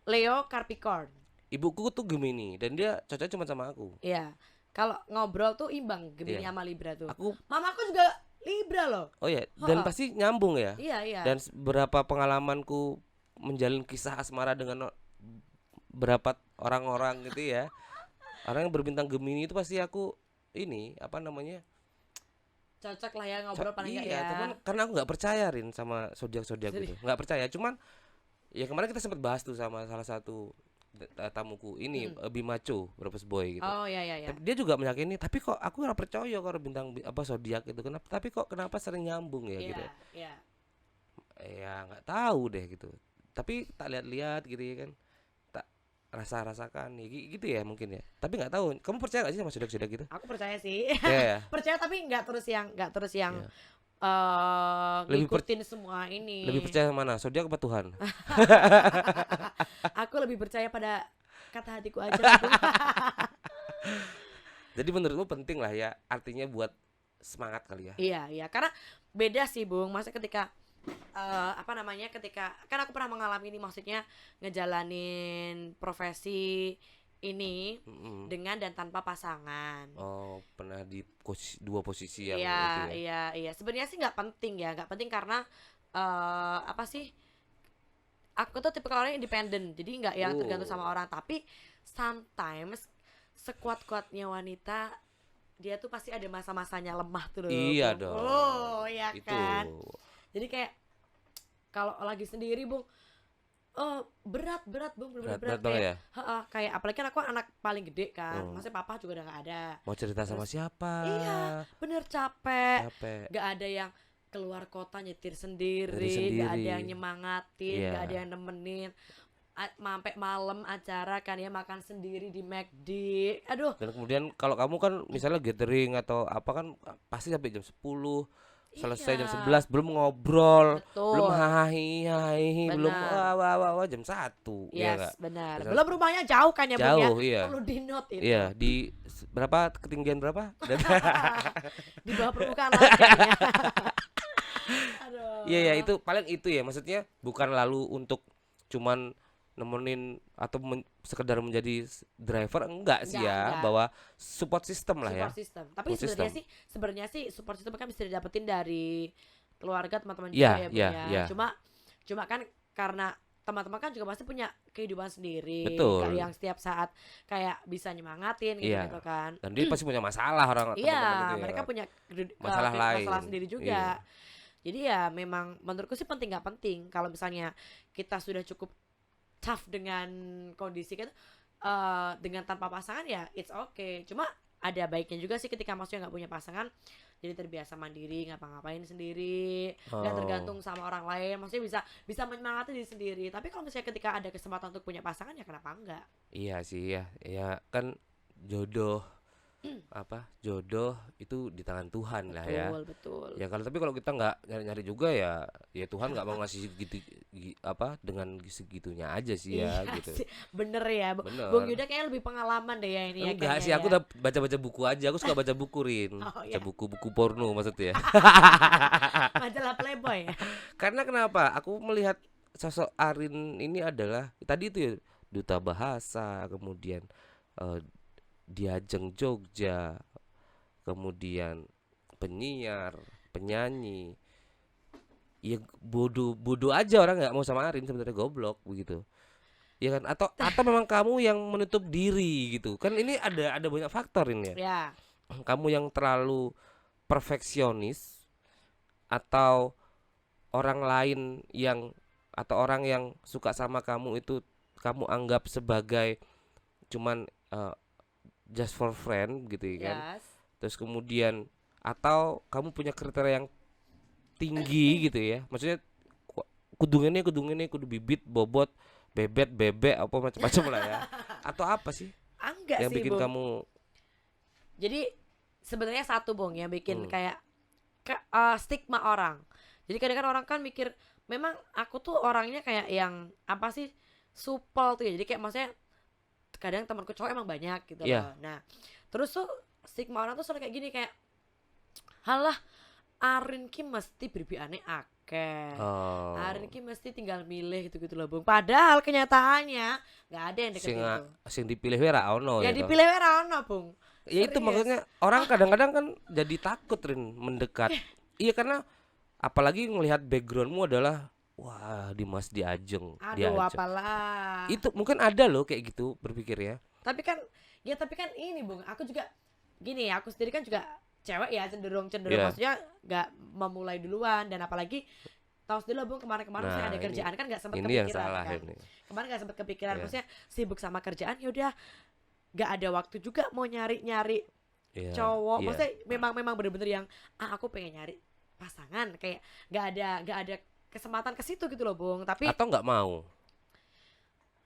Leo Capricorn. Ibuku tuh Gemini dan dia cocoknya cuma sama aku. Iya. Kalau ngobrol tuh imbang Gemini Iya. sama Libra tuh. Aku Mamaku juga Libra loh. oh ya, dan Heeh. pasti nyambung ya. Iya, iya. Dan beberapa pengalamanku menjalin kisah asmara dengan berapa orang-orang gitu ya. Orang yang berbintang Gemini itu pasti aku ini apa namanya? Cocok lah ya ngobrol paling enggak Iya, ya. cuman karena aku nggak percaya Rin sama zodiak-zodiak gitu. Nggak percaya, cuman ya kemarin kita sempat bahas tuh sama salah satu tamuku ini, Bimaco, Bropes Boy gitu. Oh ya ya ya. Tapi dia juga meyakini, tapi kok aku nggak percaya kalau bintang apa zodiak itu kenapa? Tapi kok kenapa sering nyambung ya Iya, gitu. iya. Ya nggak tahu deh gitu. Tapi tak lihat-lihat gitu ya kan, tak rasa-rasakan ya gitu ya mungkin ya. Tapi nggak tahu. Kamu percaya nggak sih sama zodiak-zodiak gitu? Aku percaya sih. Percaya ya. Percaya tapi nggak terus yang Iya. Lebih ngikutin semua ini. Lebih percaya mana? Zodiak apa Tuhan? Aku lebih percaya pada kata hatiku aja. Bung. Jadi menurutmu penting lah ya, artinya buat semangat kali ya. Iya, iya. Karena beda sih, Bung. Maksudnya ketika apa namanya? Ketika kan aku pernah mengalami ini, maksudnya ngejalanin profesi ini Mm-mm. dengan dan tanpa pasangan. Oh, pernah di dua posisi yang Iya, itu ya. iya, iya. Sebenarnya sih nggak penting ya, nggak penting karena apa sih? Aku tuh tipe orang yang independen, jadi nggak yang tergantung sama orang. Tapi sometimes sekuat-kuatnya wanita, dia tuh pasti ada masa-masanya lemah tuh loh. Iya Bung. dong. Oh, ya Itu. kan. Jadi kayak kalau lagi sendiri, Bung, berat Bung, bener-bener Berat berat banget kayak, ya. kayak apalagi kan aku anak paling gede kan, Oh. maksudnya papa juga udah nggak ada. Mau cerita sama Terus, siapa? Iya, bener capek. Capek. Gak ada yang keluar kota nyetir sendiri, Dari gak ada sendiri. yang nyemangatin, Iya. gak ada yang nemenin. Sampai malam acara kan ya makan sendiri di McD. Aduh, Dan kemudian kalau kamu kan misalnya gathering atau apa kan pasti sampai jam 10, selesai jam iya, 11, belum ngobrol, belum betul. hahi, belum Benar. wah jam 1. Iya Yes, enggak? benar. Terus- Belum rumahnya jauh kan ya, Bung ya. Jauh, iya. Perlu di note itu. Iya, di berapa ketinggian berapa? Di bawah permukaan laut kayaknya. Aduh. Iya ya, itu paling itu ya, maksudnya bukan lalu untuk cuman nemenin atau sekedar menjadi driver, enggak sih ya, Enggak. bahwa support system lah ya. Support system. Tapi Support sebenarnya sih support system kan bisa didapetin dari keluarga, teman-teman Iya, juga ya, Bung iya, ya. iya. Cuma kan karena teman-teman kan juga pasti punya kehidupan sendiri. Betul. Nggak yang setiap saat kayak bisa nyemangatin Iya. gitu kan. Dan dia pasti punya masalah orang teman-teman Iya, itu ya. mereka punya Masalah lain. masalah sendiri juga. Jadi ya memang menurutku sih penting nggak penting kalau misalnya kita sudah cukup tough dengan kondisi kita dengan tanpa pasangan ya it's okay. Cuma ada baiknya juga sih ketika maksudnya nggak punya pasangan, jadi terbiasa mandiri, ngapa-ngapain sendiri, nggak Oh, tergantung sama orang lain, maksudnya bisa bisa menyemangati diri sendiri. Tapi kalau misalnya ketika ada kesempatan untuk punya pasangan ya kenapa enggak? iya sih ya. Ya kan jodoh jodoh itu di tangan Tuhan lah ya. Betul, betul. Ya kalau tapi kalau kita nggak nyari-nyari juga ya ya Tuhan nggak mau ngasih gitu dengan segitunya aja sih ya Iya gitu. sih, bener ya. Bung Bener. Yuda kayaknya lebih pengalaman deh ya ini ya Enggak kayaknya sih, aku ya. udah baca-baca buku aja. Aku suka baca buku, Rin. Oh Baca ya, buku-buku porno maksudnya. majalah Playboy ya. Karena kenapa? Aku melihat sosok Arin ini adalah tadi itu ya duta bahasa, kemudian eh, Diajeng Jogja, kemudian penyiar, penyanyi. Ya bodoh aja orang nggak mau sama Arin sebenarnya goblok begitu. Ya kan? Atau memang kamu yang menutup diri gitu. Kan ini ada banyak faktor ini ya. Ya, Kamu yang terlalu perfeksionis atau orang lain yang atau orang yang suka sama kamu itu kamu anggap sebagai cuman just for friend gitu ya kan. yes. Terus kemudian atau kamu punya kriteria yang tinggi gitu ya. Maksudnya kudu kudu bibit bobot bebet bebek apa macam-macam lah ya. Atau apa sih Enggak yang sih, bikin Bung. kamu Jadi sebenarnya satu, Bung, yang bikin hmm, kayak stigma orang. Jadi kadang-kadang orang kan mikir memang aku tuh orangnya kayak yang apa sih, supel tuh ya. Jadi kayak maksudnya kadang temanku cowok emang banyak gitu ya loh. Nah, terus tuh stigma orang tuh selalu kayak gini kayak halah Arin ki mesti berbiane akeh. oh, Arin ki mesti tinggal milih gitu-gitu loh, Bung. Padahal kenyataannya nggak ada yang sing deketin tuh. sing dipilih ora ono Yang ya toh. dipilih wae ra ono, Bung. Ya itu Serius. maksudnya orang kadang-kadang kan jadi takut Rin mendekat. Iya karena apalagi ngelihat backgroundmu adalah wah Dimas Aduh, Diajeng. apalah. Itu mungkin ada loh kayak gitu berpikir ya. Tapi kan ya tapi kan ini, Bung, aku juga gini ya, aku sendiri kan juga cewek ya, cenderung Iya. maksudnya nggak memulai duluan. Dan apalagi tahu sendiri lah, Bung, kemarin-kemarin saya Nah, ada kerjaan kan nggak sempat ini yang kepikiran salah kan. ini. Kemarin nggak sempat kepikiran, Iya. maksudnya sibuk sama kerjaan, yaudah nggak ada waktu juga mau nyari-nyari Iya, cowok. iya. Maksudnya memang bener-bener yang aku pengen nyari pasangan, kayak nggak ada kesempatan ke situ gitu loh, Bung. Tapi Atau nggak mau.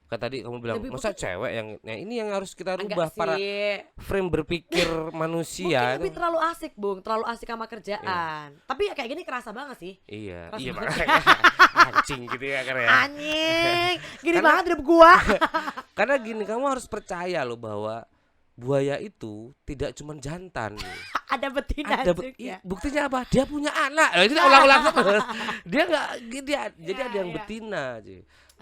Kan tadi kamu bilang lebih masa mungkin cewek yang nah ini yang harus kita enggak rubah para sih. frame berpikir Mungkin manusia lebih itu. terlalu asik, Bung, terlalu asik sama Iya. kerjaan. Tapi ya kayak gini kerasa banget sih. Iya, Keras iya banget. makanya anjing gitu ya karena ya. Anjing, gini Karena banget hidup gua. karena gini kamu harus percaya loh bahwa buaya itu tidak cuma jantan. Ada betina Ada juga. buktinya apa? Dia punya anak. Nah, itu ulang-ulang terus. Dia nggak jadi Iya, ada yang iya. betina aja.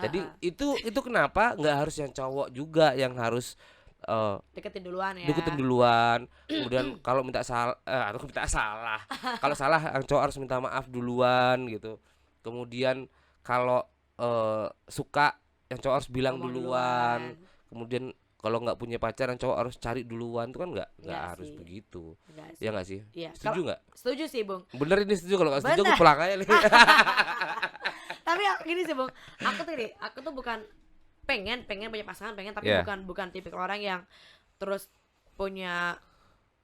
Jadi Heeh. itu kenapa nggak harus yang cowok juga yang harus eh, Deketin duluan ya. deketin duluan. Kemudian kalau minta salah atau minta salah. Kalau salah yang cowok harus minta maaf duluan gitu. Kemudian kalau suka yang cowok harus bilang Ngomong duluan. duluan. Kemudian kalau nggak punya pacar yang cowok harus cari duluan itu kan nggak Enggak harus sih. begitu. Enggak Ya sih. nggak sih? Iya, Setuju kalau nggak? setuju sih, Bung. Bener ini setuju kalau nggak setuju aku Bener. pulang aja nih. Tapi gini sih, Bung. Aku tuh bukan pengen punya pasangan, pengen, tapi Ya, bukan tipikal orang yang terus punya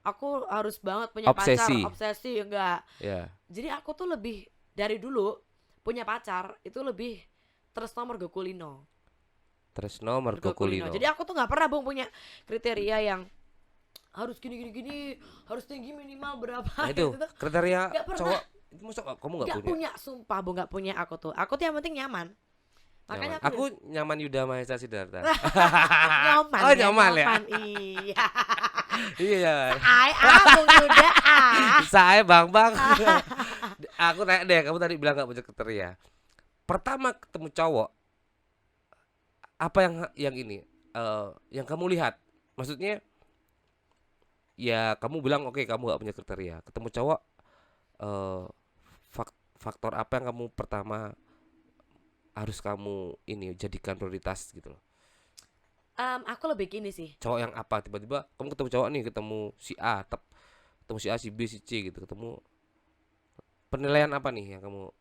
aku harus banget punya obsesi. pacar, obsesi enggak. Ya, Jadi aku tuh lebih dari dulu punya pacar itu lebih terus nomor kulino. Tresno Margo Kulino. Kulino. Jadi aku tuh nggak pernah, Bung, punya kriteria yang harus gini, harus tinggi minimal berapa Nah itu gitu tuh. kriteria Nggak pernah. cowok itu masa kamu nggak Nggak punya? punya, sumpah, Bung, nggak punya aku tuh. Aku tuh yang penting nyaman. Nyaman. Makanya Aku nyaman Yuda Mahesa Siddhartha. nyaman Oh ya, nyaman ya. iya. Iya. Bung Yuda Saya bang. Aku tanya deh, kamu tadi bilang nggak punya kriteria. Pertama ketemu cowok, apa yang ini? Yang kamu lihat? Maksudnya, ya kamu bilang oke kamu nggak punya kriteria. Ketemu cowok, eh, faktor apa yang kamu pertama harus kamu ini jadikan prioritas gitu loh. Aku lebih gini sih. Cowok yang apa tiba-tiba kamu ketemu cowok nih, ketemu si A, ketemu si A, si B, si C gitu, ketemu penilaian apa nih yang kamu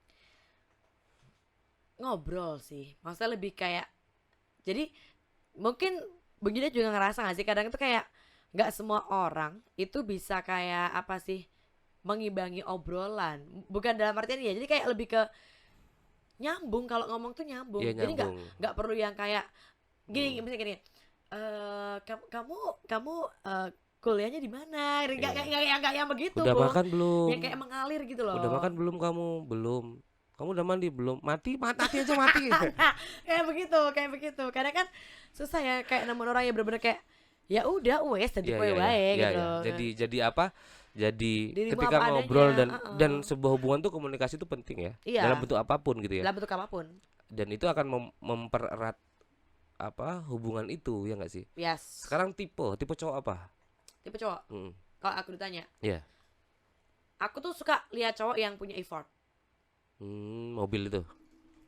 Ngobrol sih, maksudnya lebih kayak, jadi mungkin begini juga ngerasa gak sih kadang itu kayak nggak semua orang itu bisa kayak apa sih, mengimbangi obrolan. Bukan dalam artian ya, jadi kayak lebih ke nyambung, kalau ngomong tuh nyambung. Iya, Jadi nyambung. nggak perlu yang kayak gini, Hmm. misalnya gini. Kamu kamu kuliahnya di mana? Nggak Iya. nggak yang begitu, Udah Bung. makan belum? Yang kayak mengalir gitu Udah loh. makan belum kamu? Belum. Kamu udah mandi belum? Mati, mati aja mati. Nah, kayak begitu. Karena kan susah ya kayak nemuin orang yang bener-bener kayak ya udah wes jadi Iya, kowe iya, iya. wae Iya, gitu iya. loh. Jadi apa? Jadi Dirimu ketika apa adanya. ngobrol dan Heeh. sebuah hubungan tuh komunikasi itu penting ya. Dalam Iya, bentuk apapun gitu ya. dalam bentuk apapun. Dan itu akan mempererat apa hubungan itu ya nggak sih? Yes. Sekarang tipe cowok apa? Tipe cowok. Mm. Kalau aku ditanya, Iya. aku tuh suka lihat cowok yang punya effort. Mobil itu.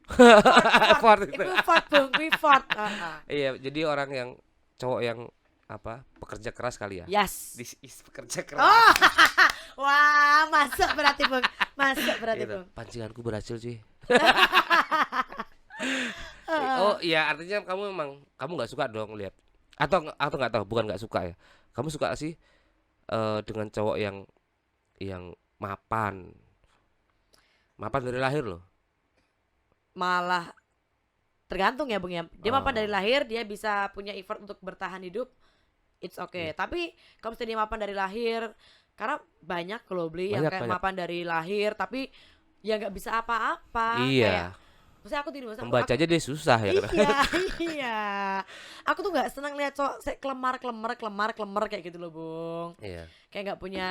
Effort, Effort itu. itu effort, Bung, effort. Heeh. Iya, jadi orang yang cowok yang apa? Pekerja keras kali ya. Yes. This is pekerja keras. Oh, wah, masuk berarti, Bung. Masuk berarti, Gitu. Bung. Pancinganku berhasil sih. Oh iya, artinya kamu nggak suka dong lihat atau nggak tahu, bukan nggak suka ya. Kamu suka sih dengan cowok yang mapan, mapan dari lahir loh. Malah tergantung ya, Bung ya. Dia mapan dari Oh, lahir, dia bisa punya effort untuk bertahan hidup. It's okay. iya. Tapi kalau misalnya dia mapan dari lahir, karena banyak kalau beli yang Banyak kayak banyak. mapan dari lahir, tapi ya nggak bisa apa-apa. Kayak, Iya, maksudnya aku gini, maksudnya membaca aja dia susah ya kan. iya, iya. Aku tuh nggak senang lihat cowok kelemar kayak gitu loh, Bung. Iya. Kayak nggak punya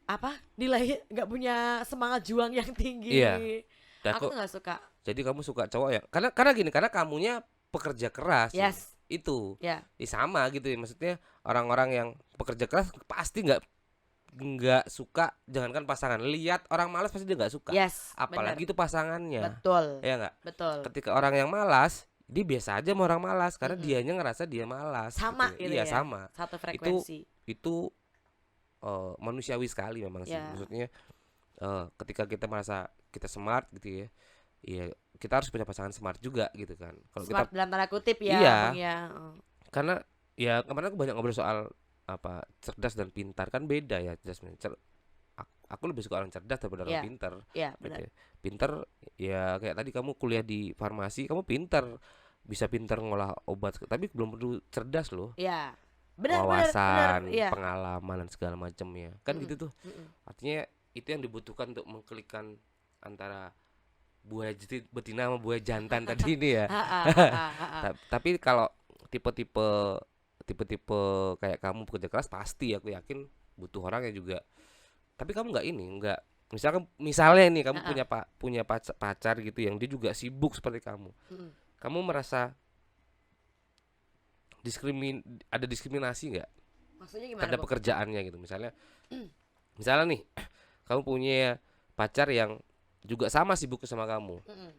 apa? Nggak punya semangat juang yang tinggi. Iya. Dan Aku tuh nggak suka. jadi kamu suka cowok ya? Karena gini, karena kamunya pekerja keras ya. Yes, Itu. ya. Sama gitu ya. Maksudnya orang-orang yang pekerja keras pasti nggak suka, jangankan pasangan, lihat orang malas pasti dia nggak suka, Yes, benar. apalagi itu pasangannya, Betul. ya nggak. Betul. Ketika orang yang malas, dia biasa aja sama orang malas karena Mm-mm. dianya ngerasa dia malas Sama gitu. gitu Iya ya. sama, Satu frekuensi. itu manusiawi sekali memang sih. Ya. Maksudnya ketika kita merasa kita smart gitu ya, ya kita harus punya pasangan smart juga gitu kan. Kalau kita, Smart dalam tanda kutip ya, iya, Bung ya. Oh. karena ya kemarin aku banyak ngobrol soal apa cerdas dan pintar, kan beda ya. Aku lebih suka orang cerdas daripada orang Iya, pintar iya gitu benar. ya. Pintar ya kayak tadi kamu kuliah di farmasi, kamu pintar, bisa pintar ngolah obat, tapi belum perlu cerdas loh. Iya. Benar, Wawasan, iya. pengalaman dan segala macamnya. Kan Mm-mm, gitu tuh. mm-mm. Artinya itu yang dibutuhkan untuk mengklikkan antara buaya betina sama buaya jantan tadi ini ya. Ha, ha, ha, ha, ha. Tapi kalau tipe-tipe tipe-tipe kayak kamu pekerja keras, pasti aku yakin butuh orang yang juga. Tapi kamu nggak misalnya nih kamu Ha, ha. punya pacar gitu yang dia juga sibuk seperti kamu. Mm-mm. Kamu merasa ada diskriminasi nggak Maksudnya gimana, terhadap Bung? pekerjaannya gitu? Misalnya nih kamu punya pacar yang juga sama sibuk sama kamu. Mm-mm.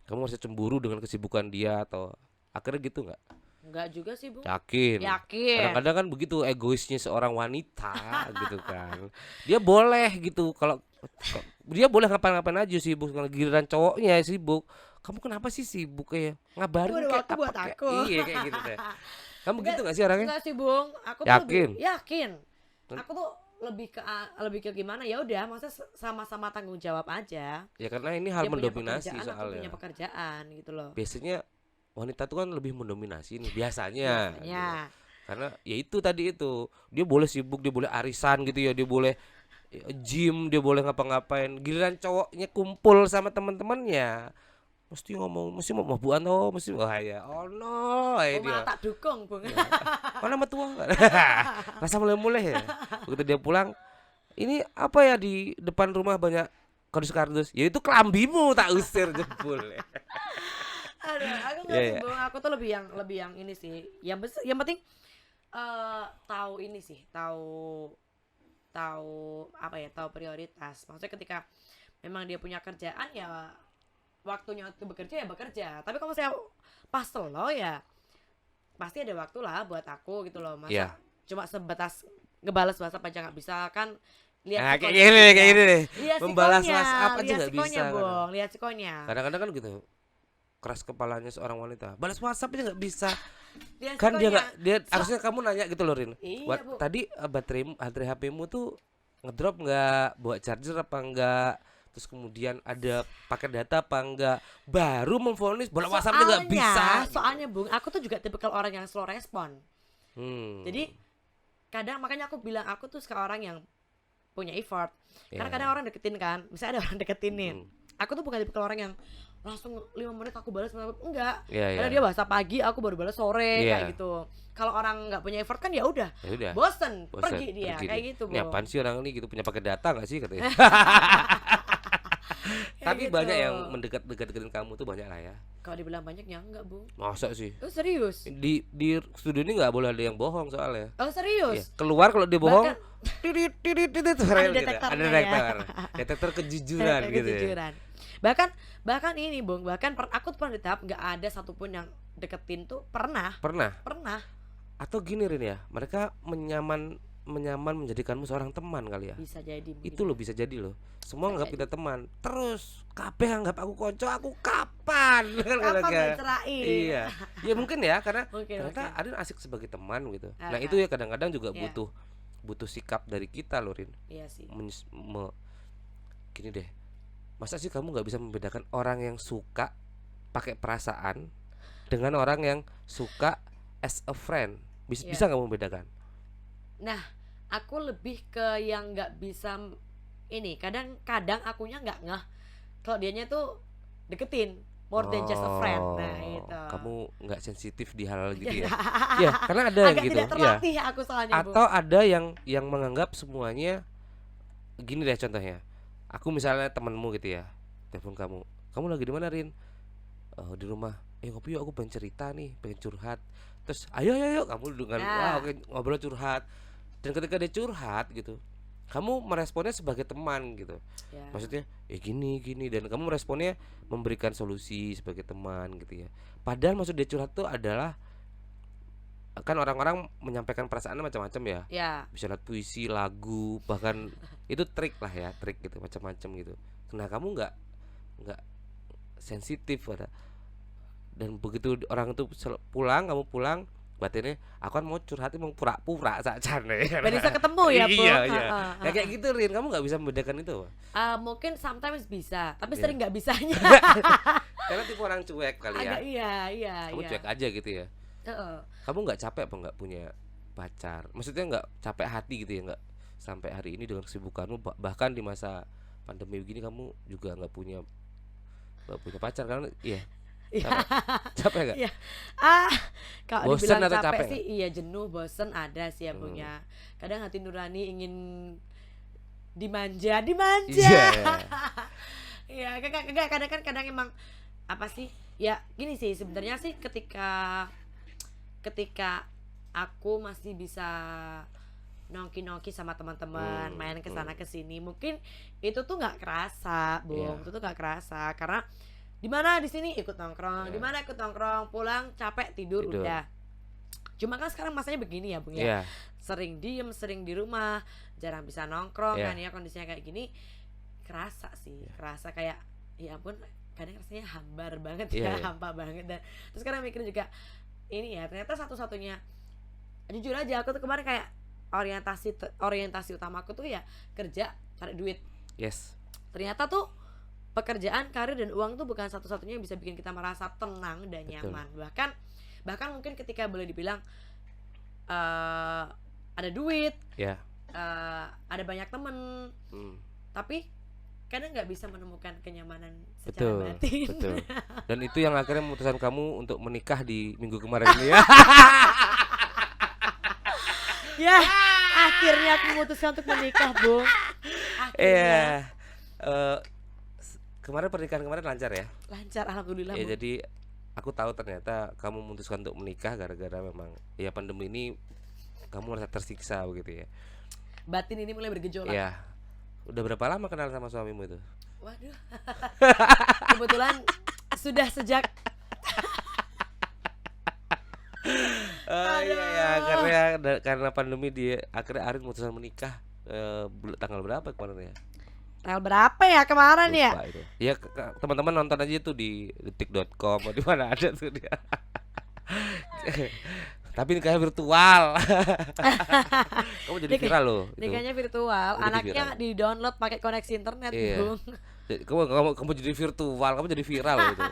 Kamu merasa cemburu dengan kesibukan dia atau akhirnya gitu nggak? Enggak juga sih, Bung. Yakin. Yakin. Kadang-kadang kan begitu egoisnya seorang wanita gitu kan. Dia boleh gitu dia boleh ngapain-ngapain aja sibuk, kalau giliran cowoknya sibuk. Kamu kenapa sih sibuk kayak ngabarin Ada kayak waktu apa buat kayak aku. iya kayak gitu deh. Kamu Enggak, gitu gak sih orangnya? enggak sih, Bung. Aku tuh Yakin? yakin. Aku tuh lebih ke gimana, ya udah, maksudnya sama-sama tanggung jawab aja. Ya karena ini hal Dia punya mendominasi pekerjaan, aku punya soalnya. pekerjaan gitu loh. Biasanya wanita tuh kan lebih mendominasi nih biasanya. Gitu. Biasanya. Karena ya itu tadi itu, dia boleh sibuk, dia boleh arisan gitu ya, dia boleh gym, dia boleh ngapa-ngapain. Giliran cowoknya kumpul sama teman-temannya, mesti mau mabuan oh, mesti wah ya, oh no, Oh, dia. malah tak dukung, Bung. Ya. Mana metua? Rasa mulai-mulai ya. Begitu dia pulang, ini apa ya di depan rumah banyak kardus-kardus. Ya itu kelambimu tak usir jempol. Aduh, aku nggak Iya, sih, iya. Bung. Aku tuh lebih yang ini sih. Yang penting tahu ini sih, tahu tahu apa ya, tahu prioritas. Maksudnya ketika memang dia punya kerjaan, ya waktunya untuk bekerja ya bekerja. Tapi kalau saya pas lo ya pasti ada waktu lah buat aku gitu loh. Masa Iya. cuma sebatas ngebales WhatsApp aja nggak bisa kan? Lihat Nah, sikonya kayak juga. gini deh. Lihat Membalas sikonya, WhatsApp aja lihat nggak sikonya, bisa, kadang. Bung. Lihat sikonya. Kadang-kadang kan gitu. Keras kepalanya seorang wanita. Balas WhatsApp aja nggak bisa. Lihat Kan dia sikonya. nggak dia harusnya kamu nanya gitu loh, Rin. Iya, Bu. Tadi baterai HP-mu tuh ngedrop nggak, bawa charger apa enggak, terus kemudian ada paket data apa enggak, baru memvonis bola WhatsApp nggak bisa. Soalnya Bung, aku tuh juga tipikal orang yang slow respon. Hmm. Jadi kadang makanya aku bilang aku tuh suka orang yang punya effort. Karena Iya. kadang orang deketin kan, misalnya ada orang deketin nih. Hmm. Aku tuh bukan tipikal orang yang langsung 5 menit aku balas, enggak. Iya, Karena iya. dia bahasa pagi, aku baru balas sore Iya. kayak gitu. Kalau orang nggak punya effort kan ya udah, Ya udah. bosen, Bosan, pergi dia kayak dia. gitu, Ini Bung. apaan sih orang ini gitu, punya paket data nggak sih katanya. Kayak Tapi gitu. banyak yang mendekat-dekatin kamu tuh banyak lah ya. Kalau dibilang banyak ya enggak, Bung. Masa sih? Oh, serius? Di studio ini nggak boleh ada yang bohong soalnya. Oh, Iya. serius? Keluar kalau dia bohong, Bahkan- titit Ada gitu. detektornya Ada ya. detektor, detektor kejujuran gitu. Ya. Kejujuran. Bahkan ini, Bung, aku tuh pernah di tahap nggak ada satupun yang deketin tuh pernah. Pernah? Atau gini Rin ya, mereka menyaman menjadikanmu seorang teman kali ya. Bisa jadi mungkin. Itu loh bisa jadi loh. Semua Bisa anggap jadi. kita teman. Terus kabeh anggap aku konco, aku kapan? Kapan Kan. ngecerain? Iya. Ya mungkin ya karena Mungkin, ternyata mungkin. Arin asik sebagai teman gitu. Nah, Ah, itu ya kadang-kadang juga Iya. butuh sikap dari kita loh Rin. Iya sih. Gini deh. Masa sih kamu nggak bisa membedakan orang yang suka pakai perasaan dengan orang yang suka as a friend? Iya. Bisa nggak membedakan? Nah, aku lebih ke yang nggak bisa ini. Kadang-kadang akunya nggak ngeh kalau dianya tuh deketin more than just a friend. Nah, itu. Kamu nggak sensitif di hal gitu ya? Ya, karena ada yang Agak gitu. tidak Ya. terlatih aku soalnya, Bu. Atau ada yang menganggap semuanya gini deh contohnya. Aku misalnya temenmu gitu ya, telepon kamu lagi di mana Rin? Di rumah. Ngopi yuk, aku pengen cerita nih, pengen curhat. Terus ayo kamu dengan Nah. wah oke, ngobrol curhat. Dan ketika dia curhat gitu, kamu meresponnya sebagai teman gitu. Ya. Maksudnya gini dan kamu meresponnya memberikan solusi sebagai teman gitu ya. Padahal maksud dia curhat tuh adalah kan orang-orang menyampaikan perasaannya macam-macam ya. Ya. Bisa lewat puisi, lagu, bahkan itu trik lah ya, trik gitu macam-macam gitu. Nah, kamu nggak sensitif pada, dan begitu orang itu pulang, kamu pulang, batinnya aku kan mau curhat emang pura-pura saja nih. Biar bisa ketemu ya, Bu. Iya. Heeh, Nah, kayak gitu Rin, kamu nggak bisa membedakan itu. Mungkin sometimes bisa, tapi Iya. sering nggak bisanya. Karena tipe orang cuek kali ya. Agak iya. Kamu cuek aja gitu ya. Heeh. Kamu nggak capek apa nggak punya pacar? Maksudnya nggak capek hati gitu ya, nggak sampai hari ini dengan kesibukanmu, bahkan di masa pandemi begini kamu juga nggak punya pacar kan? Iya. Capek nggak? Iya. Kalau Bosen dibilang atau capek capek sih, iya jenuh, bosen ada sih ya, Bung Hmm. ya. Kadang hati nurani ingin dimanja. Iya. Iya, kadang emang apa sih? Ya, gini sih sebenarnya sih ketika aku masih bisa nongki sama teman-teman, main ke sana ke sini, mungkin itu tuh nggak kerasa, Bung. Iya. Itu tuh nggak kerasa karena di mana di sini ikut nongkrong, Iya. di mana ikut nongkrong, pulang capek tidur. Udah. Cuma kan sekarang masanya begini ya, Bung ya. Iya. Sering diem, sering di rumah, jarang bisa nongkrong Iya. kan ya, kondisinya kayak gini. Kerasa sih, kerasa kayak ya ampun, kadang rasanya hambar banget Iya, ya, iya. hampa banget. Dan terus sekarang mikir juga ini ya, ternyata satu-satunya, jujur aja aku tuh kemarin kayak orientasi utamaku tuh ya kerja, cari duit. Yes. Ternyata tuh pekerjaan, karir dan uang tuh bukan satu-satunya yang bisa bikin kita merasa tenang dan Betul. nyaman. Bahkan mungkin ketika boleh dibilang ada duit, Ya. ada banyak temen, Hmm. tapi kadang nggak bisa menemukan kenyamanan secara Betul. batin. Betul. Dan itu yang akhirnya memutuskan kamu untuk menikah di minggu kemarin ini ya. Ya, akhirnya aku memutuskan untuk menikah, Bung. Akhirnya Iya. Kemarin pernikahan kemarin lancar ya. lancar, alhamdulillah, Ya Bung. jadi aku tahu ternyata kamu memutuskan untuk menikah gara-gara memang ya pandemi ini kamu merasa tersiksa begitu ya. Batin ini mulai bergejolak. Iya. Udah berapa lama kenal sama suamimu itu? Waduh. Kebetulan sudah sejak Iya, karena pandemi dia akhirnya Arin memutuskan menikah tanggal berapa kemarin ya? tanggal berapa ya kemarin ya? Lupa itu. Ya teman-teman nonton aja tuh di detik.com atau di mana ada tuh dia. Tapi nikahnya virtual. Kamu jadi Nik- viral loh itu. Nikahnya virtual, Kamu jadi anaknya viral. di download pakai koneksi internet, Iya. Bung. Kamu jadi virtual, kamu jadi viral loh itu.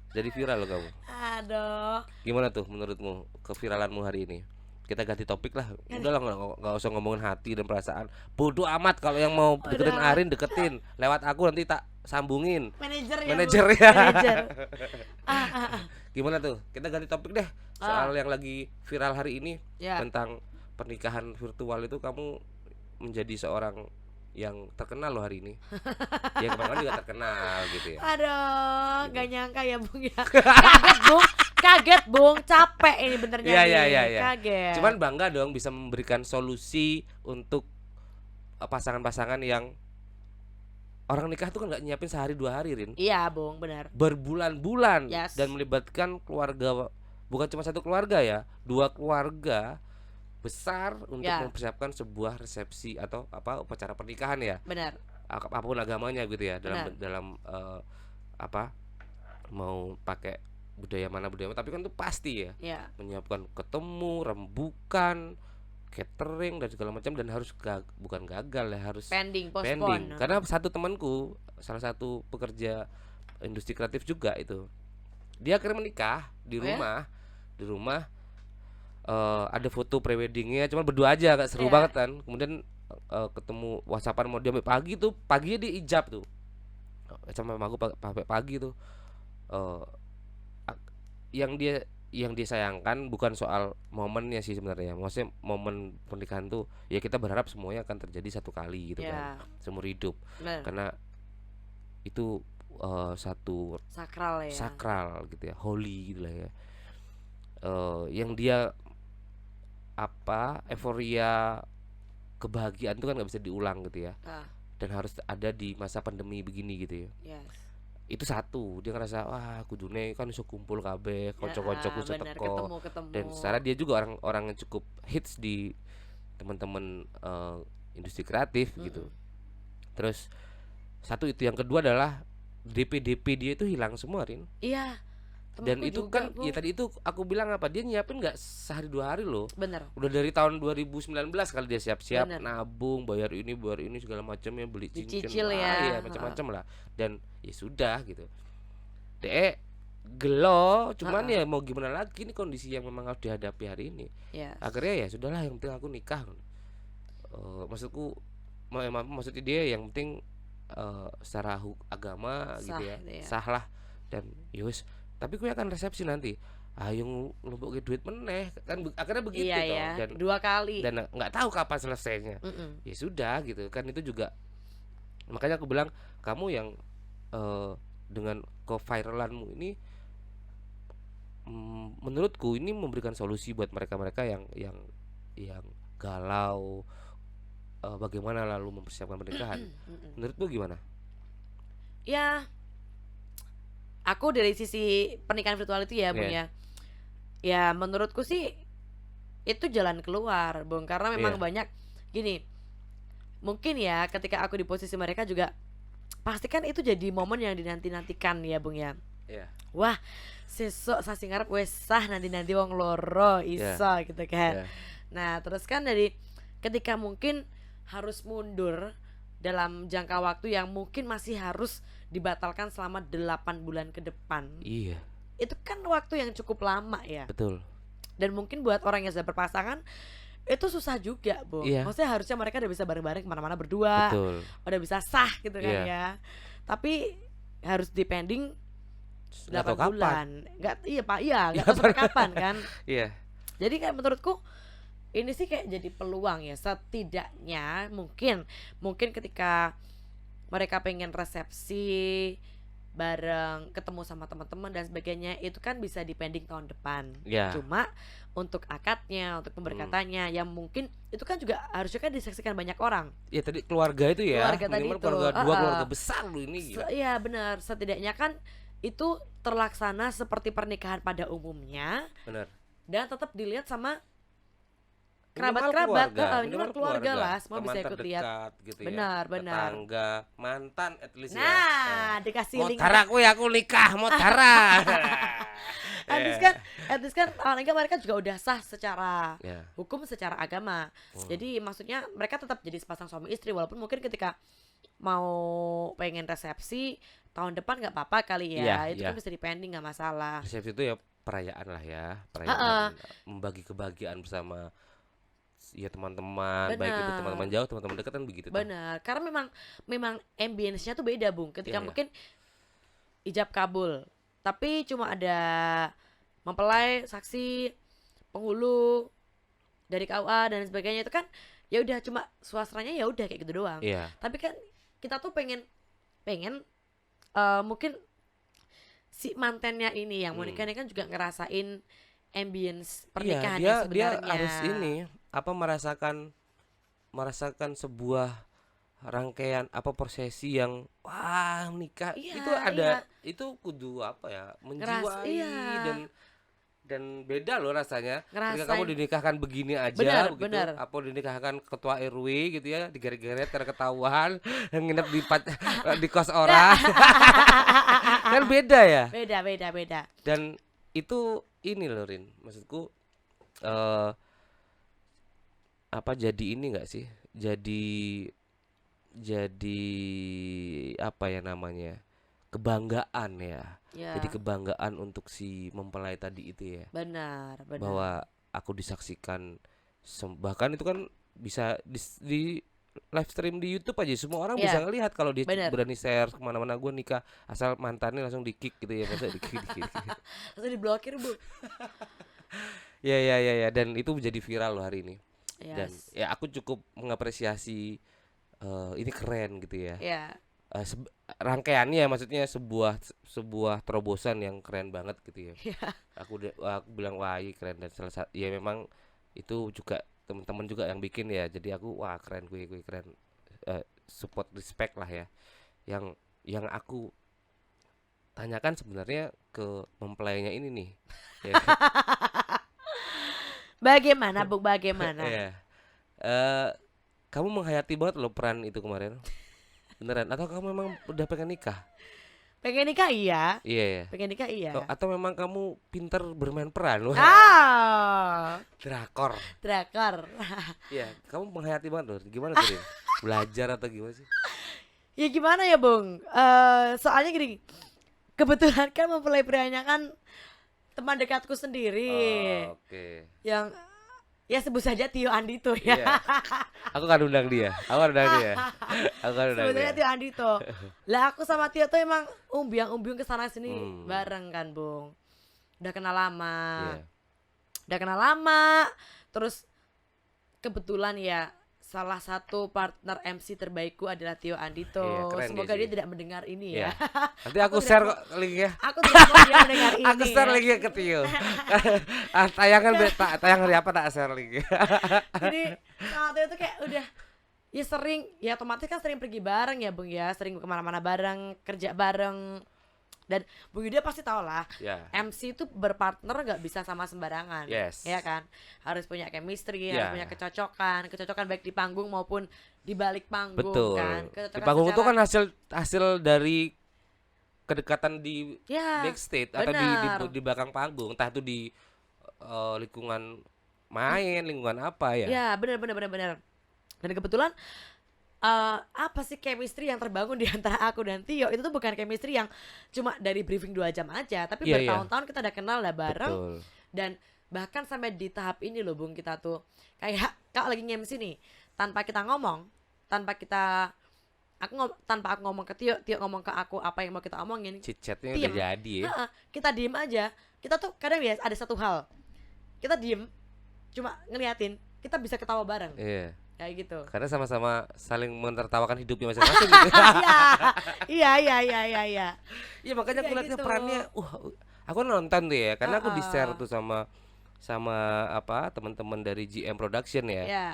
Jadi viral loh kamu. Aduh. Gimana tuh menurutmu keviralanmu hari ini? Kita ganti topik lah. Udah lah, nggak usah ngomongin hati dan perasaan. Bodoh amat kalau yang mau deketin Udah. Arin deketin. Lewat aku nanti tak sambungin. Manajer ya, Manajer Bung. ya. Manajer. Gimana tuh? Kita ganti topik deh. Soal yang lagi viral hari ini Ya. tentang pernikahan virtual itu, kamu menjadi seorang yang terkenal loh hari ini. Ya kemarin juga terkenal gitu ya. Aduh, nggak nyangka ya, Bung ya. Kaget, Bung. Kaget, Bung. Capek ini benernya Iya, nih. iya, iya, iya. Kaget. Cuman bangga dong bisa memberikan solusi untuk pasangan-pasangan yang orang nikah tuh kan nggak nyiapin sehari 2 hari, Rin. Iya, Bung, benar. Berbulan-bulan Yes. dan melibatkan keluarga, bukan cuma satu keluarga ya, 2 keluarga besar untuk Ya. mempersiapkan sebuah resepsi atau apa upacara pernikahan ya, Benar. apapun agamanya gitu ya, Benar. dalam apa mau pakai budaya mana, tapi kan itu pasti ya Ya. menyiapkan ketemu, rembukan, catering dan segala macam, dan harus bukan gagal ya, harus Pending, pending. postpone. Karena satu temanku, salah satu pekerja industri kreatif juga itu, dia akhirnya menikah di Oh ya? rumah, ada foto preweddingnya, cuman berdua aja, agak seru Iya. banget kan. Kemudian ketemu WhatsAppan mau dia sampai pagi tuh, paginya dia ijab tuh, sama aku sampai pagi tuh. Eh, ak- yang dia sayangkan bukan soal momennya sih sebenarnya, maksudnya momen pernikahan tuh ya kita berharap semuanya akan terjadi satu kali gitu Ya. kan, seumur hidup, Benar. karena itu satu Sakral ya. sakral gitu ya, holy gitu lah ya. Yang dia euforia kebahagiaan itu kan nggak bisa diulang gitu ya, Ah, dan harus ada di masa pandemi begini gitu ya. yes. Itu satu, dia ngerasa wah kudune kan iso kumpul kabeh, Ya, kanca-kancaku iso benar, teko. ketemu. Dan secara dia juga orang yang cukup hits di teman-teman industri kreatif gitu. Terus satu itu, yang kedua adalah DP dia itu hilang semua, Rin. Iya. Dan temenku itu juga, kan Bung. ya tadi itu aku bilang apa, dia nyiapin nggak sehari 2 hari loh. Bener. Udah dari tahun 2019 kali dia siap-siap Bener. nabung, bayar ini segala macamnya, beli cincin, Dicicil wah, ya. iya, macam-macam lah. Dan ya sudah gitu. Gelo, cuman ya mau gimana lagi, ini kondisi yang memang harus dihadapi hari ini. Yes. Akhirnya ya sudahlah, yang penting aku nikah. Maksudku maksudnya dia yang penting secara agama Sah gitu ya, gitu ya. sah lah. Dan yus, tapi gue akan resepsi nanti, ayo ngelumpuk duit meneh kan, akhirnya begitu Iya toh. ya. Dan 2 kali. nggak tahu kapan selesainya. Mm-mm. Ya sudah gitu kan, itu juga makanya aku bilang kamu yang dengan keviralanmu ini, menurutku ini memberikan solusi buat mereka-mereka yang galau, bagaimana lalu mempersiapkan pernikahan. Mm-mm. Menurutmu gimana? Ya, aku dari sisi pernikahan virtual itu ya, Bung Iya. ya. Ya, menurutku sih itu jalan keluar, Bung, karena memang Iya. banyak gini. Mungkin ya ketika aku di posisi mereka juga pastikan itu jadi momen yang dinanti-nantikan ya, Bung ya. Iya. Wah, sesuk sasi ngarep wes sah nanti wong loro iso gitu kan. Iya. Nah, terus kan dari ketika mungkin harus mundur dalam jangka waktu yang mungkin masih harus dibatalkan selama 8 bulan ke depan. Iya, Itu kan waktu yang cukup lama ya. betul. Dan mungkin buat orang yang sudah berpasangan itu susah juga, Bung. Iya. Maksudnya harusnya mereka udah bisa bareng-bareng kemana-mana berdua, Betul. udah bisa sah gitu kan Iya. ya. Tapi harus dipending Nggak 8 tahu kapan. bulan. Enggak, iya Pak, iya, enggak Iya, tahu sampai kapan kan. Iya. Jadi kayak menurutku ini sih kayak jadi peluang ya, setidaknya mungkin ketika mereka pengen resepsi bareng, ketemu sama teman-teman dan sebagainya, itu kan bisa dipending tahun depan. Iya. Cuma untuk akadnya, untuk pemberkatannya yang mungkin itu kan juga harusnya kan disaksikan banyak orang. Ya tadi keluarga itu ya, Keluarga tadi minimal itu, keluarga dua, heeh. keluarga besar lu ini gila. Iya benar, setidaknya kan itu terlaksana seperti pernikahan pada umumnya Benar. dan tetap dilihat sama Minimal kerabat-kerabat, keluarga, minimal keluarga lah, semua teman bisa ikut lihat. terdekat gitu Benar, ya. benar. Tetangga, mantan at least ya. Nah, dikasih link. Mau aku nikah, mau tara. at least kan paling enggak mereka juga udah sah secara Ya. hukum, secara agama. Jadi maksudnya mereka tetap jadi sepasang suami istri, walaupun mungkin ketika mau pengen resepsi tahun depan nggak apa-apa kali ya. Iya, Itu iya. kan bisa dipending, nggak masalah. Resepsi itu ya perayaan lah ya, Heeh, perayaan membagi kebahagiaan bersama ya teman-teman, baik itu teman-teman benar. jauh, teman-teman dekat kan begitu toh. Benar. Karena memang ambience-nya tuh beda, Bung. Ketika Iya, iya. mungkin ijab kabul, tapi cuma ada mempelai, saksi, penghulu dari KUA dan sebagainya, itu kan ya udah cuma suasananya ya udah kayak gitu doang. Iya. Tapi kan kita tuh pengen pengen mungkin si mantennya ini yang mau nikah Hmm. ini kan juga ngerasain ambience Iya, pernikahan dia yang dia sebenarnya. harus ini apa merasakan sebuah rangkaian apa prosesi yang wah nikah Iya, itu iya. ada itu kudu apa ya menjiwai Iya. dan beda loh rasanya ketika kamu Ngerasain. dinikahkan begini aja Benar, begitu benar. apa dinikahkan ketua RW gitu ya digeret-geret karena ketahuan nginep di kos orang kan beda ya Beda. dan itu ini loh Rin maksudku eh apa jadi ini enggak sih jadi apa ya namanya kebanggaan ya jadi Ya, kebanggaan untuk si mempelai tadi itu ya benar. bahwa aku disaksikan bahkan itu kan bisa di live stream di YouTube aja semua orang bisa Ya, ngelihat kalau dia benar. berani share kemana-mana gue nikah asal mantannya langsung di kick gitu ya masa di kick, Langsung diblokir, Bu. ya dan itu menjadi viral loh hari ini dan Yes. ya aku cukup mengapresiasi ini keren gitu ya Ya. rangkaiannya maksudnya sebuah terobosan yang keren banget gitu ya Ya. aku bilang wah ini keren dan salah satu ya memang itu juga teman-teman juga yang bikin ya jadi aku wah keren gue keren. Support respect lah ya yang aku tanyakan sebenarnya ke mempelainya ini nih ya, Bagaimana, Bu? Bagaimana? ya. Eh, kamu menghayati banget loh peran itu kemarin beneran atau kamu memang udah pengen nikah Pengen nikah iya. iya ya Pengen nikah iya. atau memang kamu pinter bermain peran wah drakor Drakor. iya kamu menghayati banget loh gimana tuh Rin? Belajar atau gimana sih Ya gimana ya, Bung? Soalnya gini, kebetulan kan mempelai prianya kan teman dekatku sendiri oh, oke yang ya sebut saja Tio Andito ya. iya aku kan undang dia aku kan undang dia Sebetulnya Tio Andito. Lah aku sama Tio tuh emang umbiang-umbiung ke sana sini Hmm. bareng kan, Bung. Udah kenal lama. Iya. Udah kenal lama. Terus kebetulan ya salah satu partner MC terbaikku adalah Tio Andito. Iya, keren dia Semoga dia sih. tidak mendengar ini Iya. ya. Nanti Aku aku tidak share mau- kok linknya Aku tidak mau dia mendengar ini. aku share ya. linknya ke Tio tayangan tayang hari apa tak share linknya Jadi sama Tio tuh kayak udah ya sering ya otomatis kan sering pergi bareng ya, Bung ya, sering kemana-mana bareng, kerja bareng. Dan Bung Yuda pasti tau lah, ya MC itu berpartner nggak bisa sama sembarangan, yes ya kan? Harus punya chemistry, Ya. harus punya kecocokan baik di panggung maupun di balik panggung, betul kan? di Kecocokan panggung itu secara- kan hasil dari kedekatan di ya, backstage atau benar. di belakang panggung entah itu di lingkungan main lingkungan apa ya Ya, benar. Dan kebetulan apa sih chemistry yang terbangun di antara aku dan Tio itu tuh bukan chemistry yang cuma dari briefing 2 jam aja, tapi Iya, iya. bertahun-tahun kita udah kenal, udah bareng. betul Dan bahkan sampai di tahap ini loh, Bung, kita tuh kayak kalau lagi MC nih, tanpa kita ngomong, tanpa aku ngomong ke Tio, Tio ngomong ke aku apa yang mau kita omongin, chit chatnya udah Diem. jadi ya heeh, kita diem aja. Kita tuh kadang ya ada satu hal, kita diem cuma ngeliatin, kita bisa ketawa bareng iya kayak gitu. karena sama-sama saling menertawakan hidupnya masing-masing gitu. Iya. Iya makanya aku Kayak lihatnya gitu. perannya aku nonton tuh ya karena aku di share Heeh. tuh sama apa teman-teman dari GM Production ya Ya,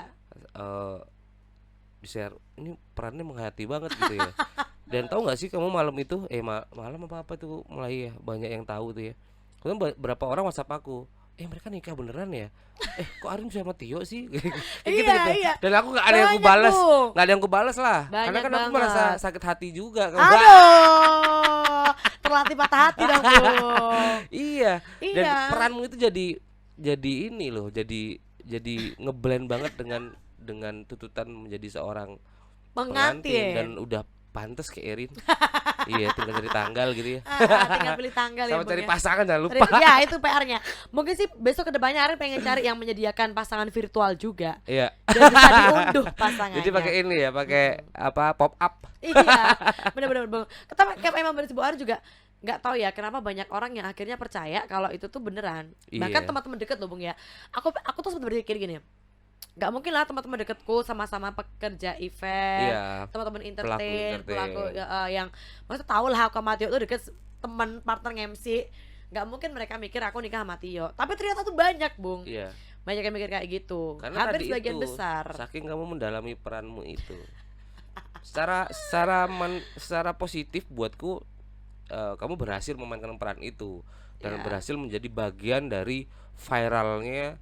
eh di share ini perannya menghayati banget gitu ya dan tahu nggak sih kamu malam itu malam apa tuh mulai ya banyak yang tahu tuh ya kemudian berapa orang WhatsApp aku mereka nikah beneran ya kok Arin sama Tio sih kayak gitu Iya. dan aku nggak ada yang aku Banyak, balas Bung. nggak ada yang aku balas lah karena Banyak kan aku merasa banget. sakit hati juga Aduh, terlatih patah hati dong, Bung. Iya. Dan Iya. peranmu itu jadi ini loh, jadi ngeblend banget dengan tuntutan menjadi seorang pengantin Pengantin. dan udah pantas ke Erin. Iya, tinggal cari tanggal gitu ya. Tinggal pilih tanggal ya, Sama Bung cari ya. pasangan jangan lupa. Ya itu PR-nya. Mungkin sih besok kedepannya Arin pengen cari yang menyediakan pasangan virtual juga. Iya. Dan bisa diunduh pasangannya. Jadi pakai ini ya, pakai apa pop up. Iya, benar-benar Bang. Tapi kayak emang bener Arin juga nggak tahu ya kenapa banyak orang yang akhirnya percaya kalau itu tuh beneran. Bahkan Iya. teman-teman deket loh Bung ya. Aku tuh sempat berpikir gini. Gak mungkin lah teman-teman deketku sama-sama pekerja event, Iya. teman-teman Pelaku entertain, pelaku entertain. yang maksudnya tahu lah aku sama Tio tuh deket teman partner MC. Gak mungkin mereka mikir aku nikah sama Tio. Tapi ternyata tuh banyak Bung, Iya. banyak yang mikir kayak gitu. Karena Hampir tadi sebagian itu besar. saking kamu mendalami peranmu itu. Secara positif buatku kamu berhasil memainkan peran itu dan Ya. berhasil menjadi bagian dari viralnya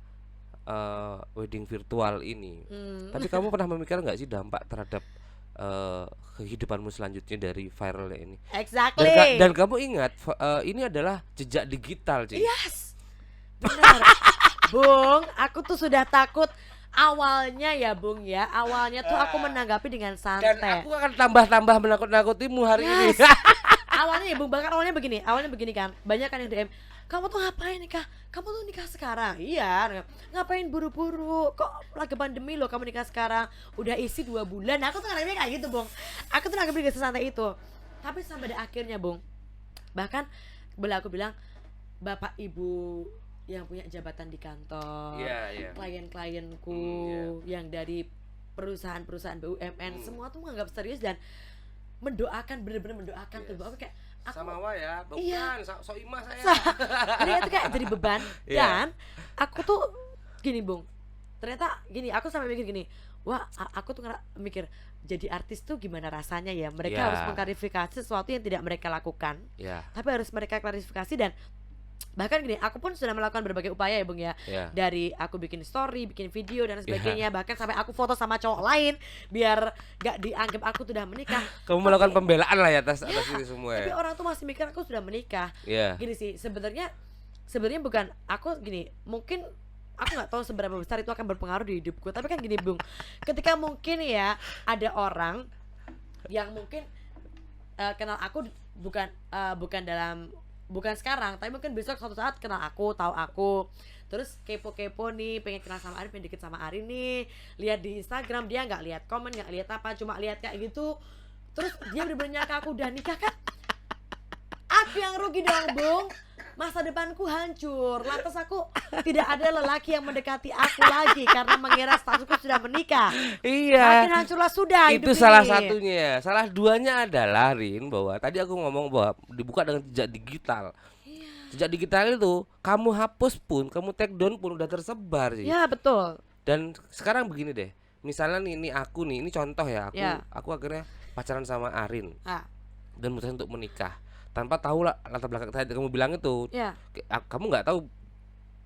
wedding virtual ini. Tapi kamu pernah memikirkan nggak sih dampak terhadap eh, kehidupanmu selanjutnya dari viralnya ini? Exactly. Dan kamu ingat ini adalah jejak digital, Ci. Yes. Benar. Bung, aku tuh sudah takut awalnya ya Bung ya. Awalnya tuh aku menanggapi dengan Dan santai. aku akan tambah menakut-nakutimu hari ini. Yes. Awalnya ya Bung, bahkan awalnya begini kan. Banyak kan yang DM, kamu tuh ngapain nikah? Kamu tuh nikah sekarang? Iya. Ngapain buru-buru? Kok lagi pandemi loh kamu nikah sekarang? Udah isi 2 bulan. Aku tuh nanggapnya kayak gitu Bung. Aku tuh nanggapnya dengan sesantai itu. Tapi sampai di akhirnya Bung, bahkan boleh aku bilang bapak ibu yang punya jabatan di kantor, Iya, iya. klien-klienku yang dari perusahaan-perusahaan BUMN, semua tuh menganggap serius dan mendoakan, bener-bener mendoakan tuh Bang. Kayak aku Sama wa ya, bukan Iya. sok imah saya. jadi itu kayak jadi beban. Iya. Dan aku tuh gini Bung, ternyata gini, aku sampai mikir gini, wah aku tuh mikir jadi artis tuh gimana rasanya ya. Mereka Iya. harus mengklarifikasi sesuatu yang tidak mereka lakukan, Ya, tapi harus mereka klarifikasi. Dan bahkan gini, aku pun sudah melakukan berbagai upaya ya Bung ya. ya. Dari aku bikin story, bikin video dan sebagainya, bahkan sampai aku foto sama cowok lain biar gak dianggap aku sudah menikah. Kamu melakukan pembelaan lah ya atas ini semua Tapi ya. orang tuh masih mikir aku sudah menikah. Iya. Gini sih, sebenarnya bukan aku gini, mungkin aku nggak tahu seberapa besar itu akan berpengaruh di hidupku. Tapi kan gini Bung, ketika mungkin ya ada orang yang mungkin kenal aku bukan sekarang, tapi mungkin besok suatu saat kenal aku, tahu aku, terus kepo-kepo nih, pengen kenal sama Arin, pengen deket sama Arin nih, lihat di Instagram, dia nggak lihat komen, nggak lihat apa, cuma lihat kayak gitu, terus dia bener-bener nyangka aku udah nikah kan, aku yang rugi dong Bung, masa depanku hancur, lantas aku tidak ada lelaki yang mendekati aku lagi karena mengira statusku sudah menikah. Iya. Makin hancurlah sudah Itu hidup salah ini. satunya. Salah duanya adalah Rin, bahwa tadi aku ngomong bahwa dibuka dengan jejak digital. Jejak digital itu kamu hapus pun, kamu take down pun udah tersebar sih. Ya betul. Dan sekarang begini deh. Misalnya nih, ini aku nih, ini contoh ya, Ya. aku akhirnya pacaran sama Arin Ah, dan memutuskan untuk menikah tanpa tahu lah latar belakang tadi kamu bilang itu. ya. Kamu nggak tahu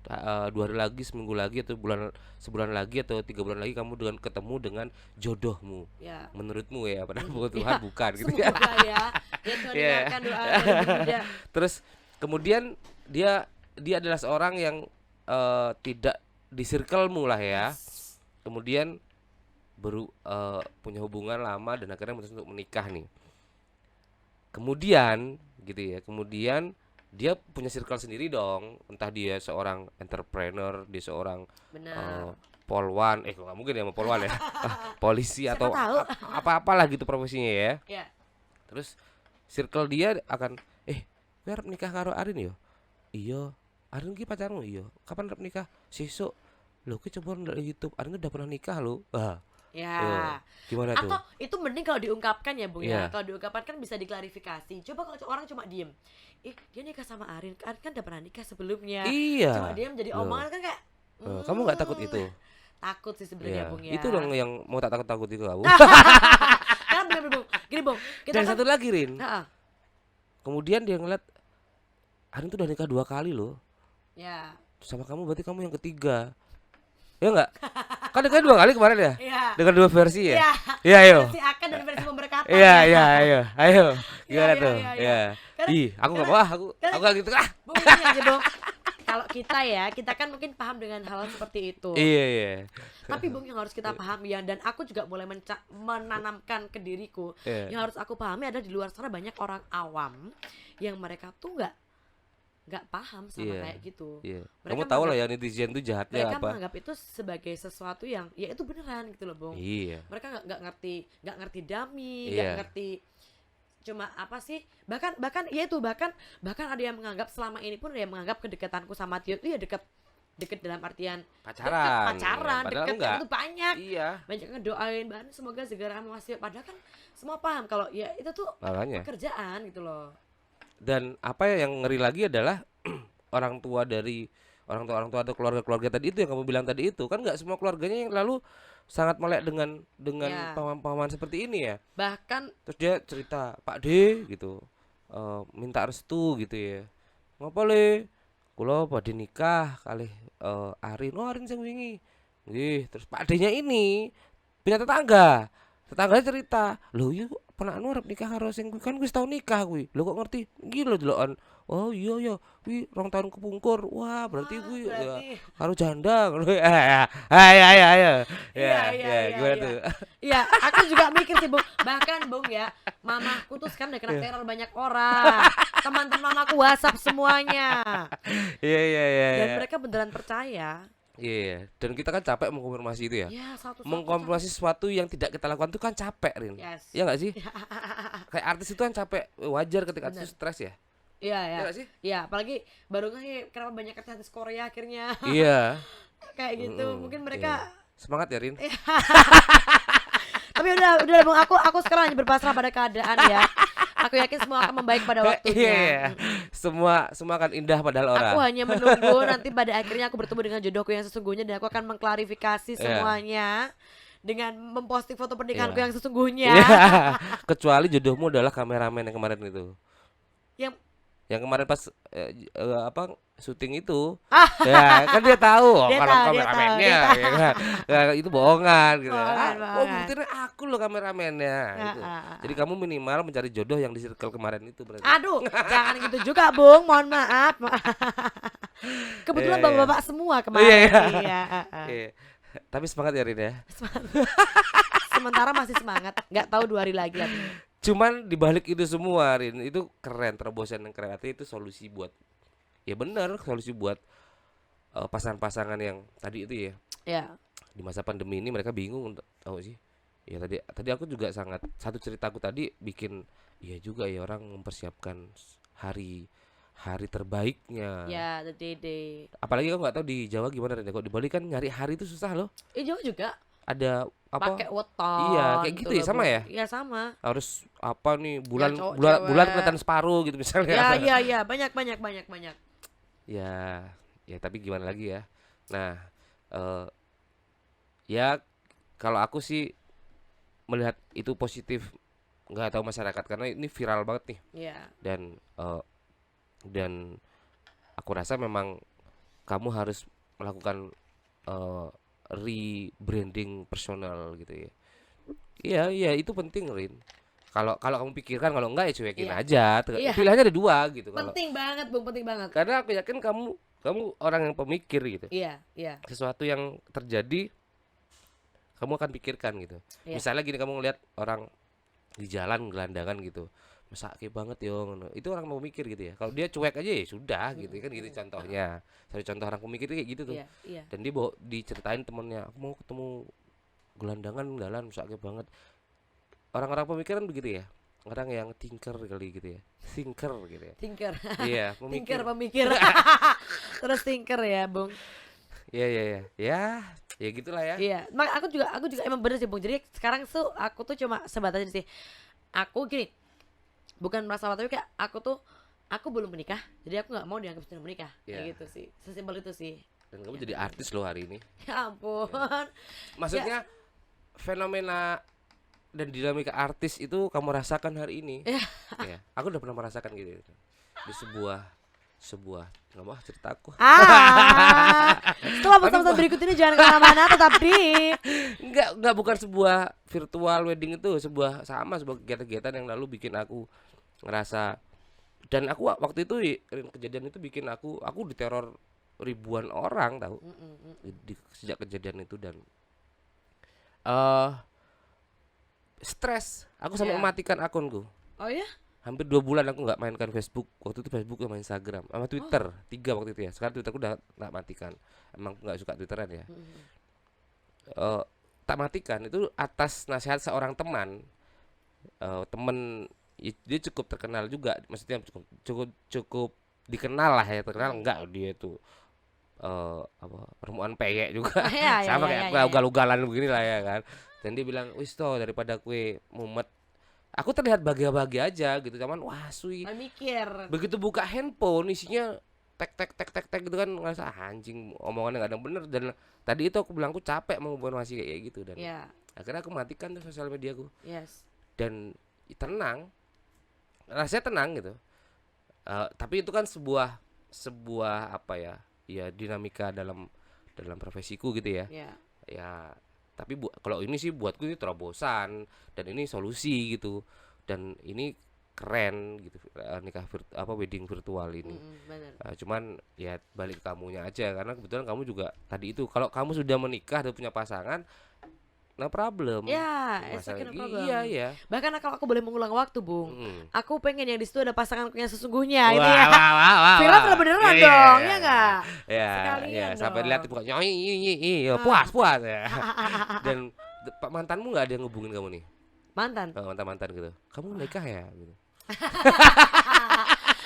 2 hari lagi, seminggu lagi, atau sebulan lagi, atau 3 bulan lagi kamu ketemu dengan jodohmu. Ya. Menurutmu ya, padahal bukan Ya, Tuhan bukan gitu ya. semoga ya. Ya Tuhan Iya. dengarkan doa dari Bunda. Terus kemudian dia adalah seorang yang tidak di circlemu lah ya. Kemudian punya hubungan lama dan akhirnya memutuskan untuk menikah nih. Kemudian gitu ya. Kemudian dia punya circle sendiri dong. Entah dia seorang entrepreneur, dia seorang Benar. polwan, nggak mungkin ya sama polwan ya. Polisi Siapa atau tahu. apa-apalah gitu profesinya ya. Ya. Terus circle dia akan kowe arep nikah karo Arin yo. Iya, Arin ki pacarmu iya. Kapan arep nikah? Sesuk. Lho ki coba ndelok YouTube, Arin udah pernah nikah lho. Ya. Gimana tuh? Atau itu mending kalau diungkapkan ya Bung ya. Iya. Kalau diungkapkan kan bisa diklarifikasi. Coba kalau orang cuma diem, dia nikah sama Arin kan udah pernah nikah sebelumnya. Iya. Cuma diam jadi Loh. omongan kan kayak Kamu nggak takut itu? Takut sih sebenarnya Iya. Bung ya. Itu dong yang mau tak takut-takut itu kamu. Karena bener-bener Bung. Gini Bung, kita Dan kan satu lagi Rin. Heeh. Kemudian dia ngeliat Arin tuh udah nikah 2 kali loh. Ya. Sama kamu berarti kamu yang ketiga. Ya enggak? Kan dengar 2 kali kemarin ya? Iya. Dengan 2 versi ya? Iya. Iya, ayo. Versi akan dan versi pemberkatan Iya, ya. iya, ayo. Ayo. Iya, Gimana iya, tuh? iya, iya. Ya. Karena Ih, aku enggak mau ah, aku enggak gitu ah. Bung, gini aja, Bung. Kalau kita ya, kita kan mungkin paham dengan hal seperti itu. Iya, iya. Tapi Bung, yang harus kita pahami ya, dan aku juga mulai menanamkan ke diriku, Iya. yang harus aku pahami adalah di luar sana banyak orang awam yang mereka tuh nggak paham sama Iya. kayak gitu. Iya. Mereka Kamu tahu lah menganggap- ya netizen tuh jahatnya Mereka apa? menganggap itu sebagai sesuatu yang ya itu beneran gitu loh, Bung. Iya. Mereka nggak ngerti dami, Iya. nggak ngerti cuma apa sih, bahkan ya itu bahkan ada yang menganggap selama ini pun, dia menganggap kedekatanku sama Tio itu ya deket dalam artian Pacaran. pacaran, Padahal deket enggak. itu banyak Iya. ngedoain Bahan semoga segera menghasilkan, padahal kan semua paham kalau ya itu tuh Makanya. pekerjaan gitu loh. Dan apa yang ngeri lagi adalah orang tua orang tua atau keluarga tadi itu yang kamu bilang tadi itu kan nggak semua keluarganya yang lalu sangat melek dengan Ya. pemahaman seperti ini ya. Bahkan Terus dia cerita Pak D gitu, minta restu gitu ya. Ngapa le? Kula badhe nikah kalih Arin. Oh Arin sing wingi. Nggih, terus Pak D-nya ini punya tetangga. Tetangganya cerita, "Lho yuk ponakno arep nikah karo sing kuwi kan wis tau nikah kuwi. Lho kok ngerti? Iki lho deloken. Oh iya ya, kuwi 2 tahun kepungkur. Wah, berarti kuwi ya berarti karo janda ngono ya." Ayo ayo ayo. iya, Ya, iya, ya, iya, gimana iya. tuh? Iya, aku juga mikir sih, Bung. Bahkan, Bung ya, mamaku tuh sekarang udah kena Iya. teror banyak orang. Teman-teman mamaku WhatsApp semuanya. Iya iya iya Dan iya. mereka beneran percaya. Iya, dan kita kan capek mengkonfirmasi itu ya. Ya, satu-satu Mengkonfirmasi sesuatu yang tidak kita lakukan itu kan capek, Rin. Yes. Iya nggak sih? Kayak artis itu kan capek, wajar ketika Bener. artis stres ya. Iya, Iya ya. nggak sih? Iya, apalagi baru nggak kenapa banyak artis Korea akhirnya Iya. kayak gitu. Mm-mm, Mungkin iya. mereka Semangat ya, Rin. tapi udah Bung, aku sekarang hanya berpasrah pada keadaan ya. Aku yakin semua akan membaik pada Iya. waktunya. Semua akan indah padahal orang. Aku hanya menunggu nanti pada akhirnya aku bertemu dengan jodohku yang sesungguhnya, dan aku akan mengklarifikasi Iya. semuanya dengan memposting foto pernikahanku Iya. yang sesungguhnya. Iya. Kecuali jodohmu adalah kameramen yang kemarin itu. Yang Yang kemarin pas apa syuting itu. Ah. Ya, kan dia tahu Dia kalau tahu, dia kameramennya tahu, dia ya kan. Ya, itu bohongan gitu. Bohongan, Oh, bohongan. buktinya aku loh kameramennya gitu. Jadi kamu minimal mencari jodoh yang di circle kemarin itu berarti. Aduh, jangan gitu juga, Bung. Mohon maaf. Kebetulan Iya, iya. bapak-bapak semua kemarin. Iya, iya. Iya, Iya. Tapi semangat ya Rin ya. Sementara masih semangat, nggak tahu 2 hari lagi artinya. Cuman dibalik itu semua Rin, itu keren, terobosan yang keren. Artinya itu solusi buat, ya benar, solusi buat pasangan-pasangan yang tadi itu ya. Ya, Di masa pandemi ini mereka bingung untuk tahu sih. Ya tadi aku juga sangat, satu ceritaku tadi bikin iya juga ya, orang mempersiapkan hari terbaiknya. ya, the day. Apalagi aku nggak tahu di Jawa gimana Rin. Kalau di Bali kan nyari hari itu susah loh. Jauh juga Ada apa? pakai weton. Iya, kayak gitu ya, loh, sama Bung. ya? Iya, sama. Harus apa nih bulan cowok, bulan cewek. kelihatan separuh gitu misalnya. Ya, banyak. Ya tapi gimana lagi ya. Nah, ya kalau aku sih melihat itu positif, nggak tahu masyarakat karena ini viral banget nih, Iya. dan aku rasa memang kamu harus melakukan rebranding personal gitu ya. Iya itu penting Rin. Kalau kamu pikirkan, kalau enggak ya cuekin Iya. aja. Iya. Pilihannya ada 2 gitu kalau. Penting banget, Bung, penting banget. Karena aku yakin kamu orang yang pemikir gitu. Iya. Sesuatu yang terjadi kamu akan pikirkan gitu. Iya. Misalnya gini, kamu ngeliat orang di jalan gelandangan gitu, mesake banget yo ngono. Itu orang mau mikir gitu ya. Kalau dia cuek aja ya sudah gitu kan, gitu contohnya. Satu contoh orang pemikir kayak gitu tuh. Iya. Dan dia diceritain temennya, aku mau ketemu gelandangan jalan mesake banget. Orang-orang pemikiran begitu ya. Orang yang thinker kali gitu ya. Thinker gitu ya. Tinker. Iya, pemikir. Pemikir. Terus tinker ya, Bung. Iya. Ya gitulah ya. Iya, aku juga emang bener sih, Bung. Jadi sekarang tuh aku tuh cuma sebatas ini sih. Aku gini, bukan merasa apa, tapi kayak aku belum menikah, jadi aku nggak mau dianggap sudah menikah. Iya. Kayak gitu sih, sesimpel itu sih. Dan kamu jadi artis loh hari ini. Ya ampun. Maksudnya fenomena dan dinamika artis itu kamu rasakan hari ini. Iya. Ya, aku udah pernah merasakan gitu di sebuah sebuah nggak mau ceritaku. Setelah pesan-pesan berikut ini jangan kemana-mana, tetap di Enggak, bukan sebuah virtual wedding, itu sebuah kegiatan-kegiatan yang lalu bikin aku ngerasa, dan aku waktu itu kejadian itu bikin aku diteror ribuan orang tahu sejak kejadian itu, dan eh stres aku sampai Ya. mematikan akunku. Oh ya? Hampir 2 bulan aku nggak mainkan Facebook. Waktu itu Facebook sama Instagram sama Twitter, 3 waktu itu ya. Sekarang Twitterku udah nggak matikan, emang nggak suka Twitteran ya. Eh, tak matikan itu atas nasihat seorang teman. Temen dia cukup terkenal juga, maksudnya cukup dikenal lah ya, terkenal enggak dia itu apa perempuan peyek juga Ya, ya, sama ya, kayak ya, aku ya, ya. ugal-ugalan begini lah ya kan. Dan dia bilang, wis toh daripada kue mumet, aku terlihat bahagia-bahagia aja gitu, cuman wah sui Saya mikir. begitu buka handphone isinya tek tek tek tek tek gitu kan, ngerasa anjing omongannya nggak ada yang bener. Dan tadi itu aku bilang aku capek menginformasi kayak gitu, dan Ya, akhirnya aku matikan tuh sosial mediaku, yes. dan tenang, rasanya tenang gitu. Tapi itu kan sebuah apa ya, ya dinamika dalam profesiku gitu ya. Ya. Ya tapi kalau ini sih buatku ini terobosan, dan ini solusi gitu, dan ini keren gitu, wedding virtual ini. Bener. Cuman ya balik ke kamunya aja, karena kebetulan kamu juga tadi itu, kalau kamu sudah menikah dan punya pasangan, no problem. Ya, it's Masalah okay, no problem. iya ya. Bahkan kalau aku boleh mengulang waktu, Bung, Mm. aku pengen yang di situ ada pasanganku yang sesungguhnya itu Wah, ya. wah, wah, wah, Viral wah. sudah beneran Iya, dong, iya, ya nggak? Ya, Sekalian ya, sampai dong. lihat buka nyoi, ya, puas ya. Dan pak mantanmu nggak ada yang ngubungin kamu nih? Mantan. Mantan gitu. Kamu nikah ya gitu.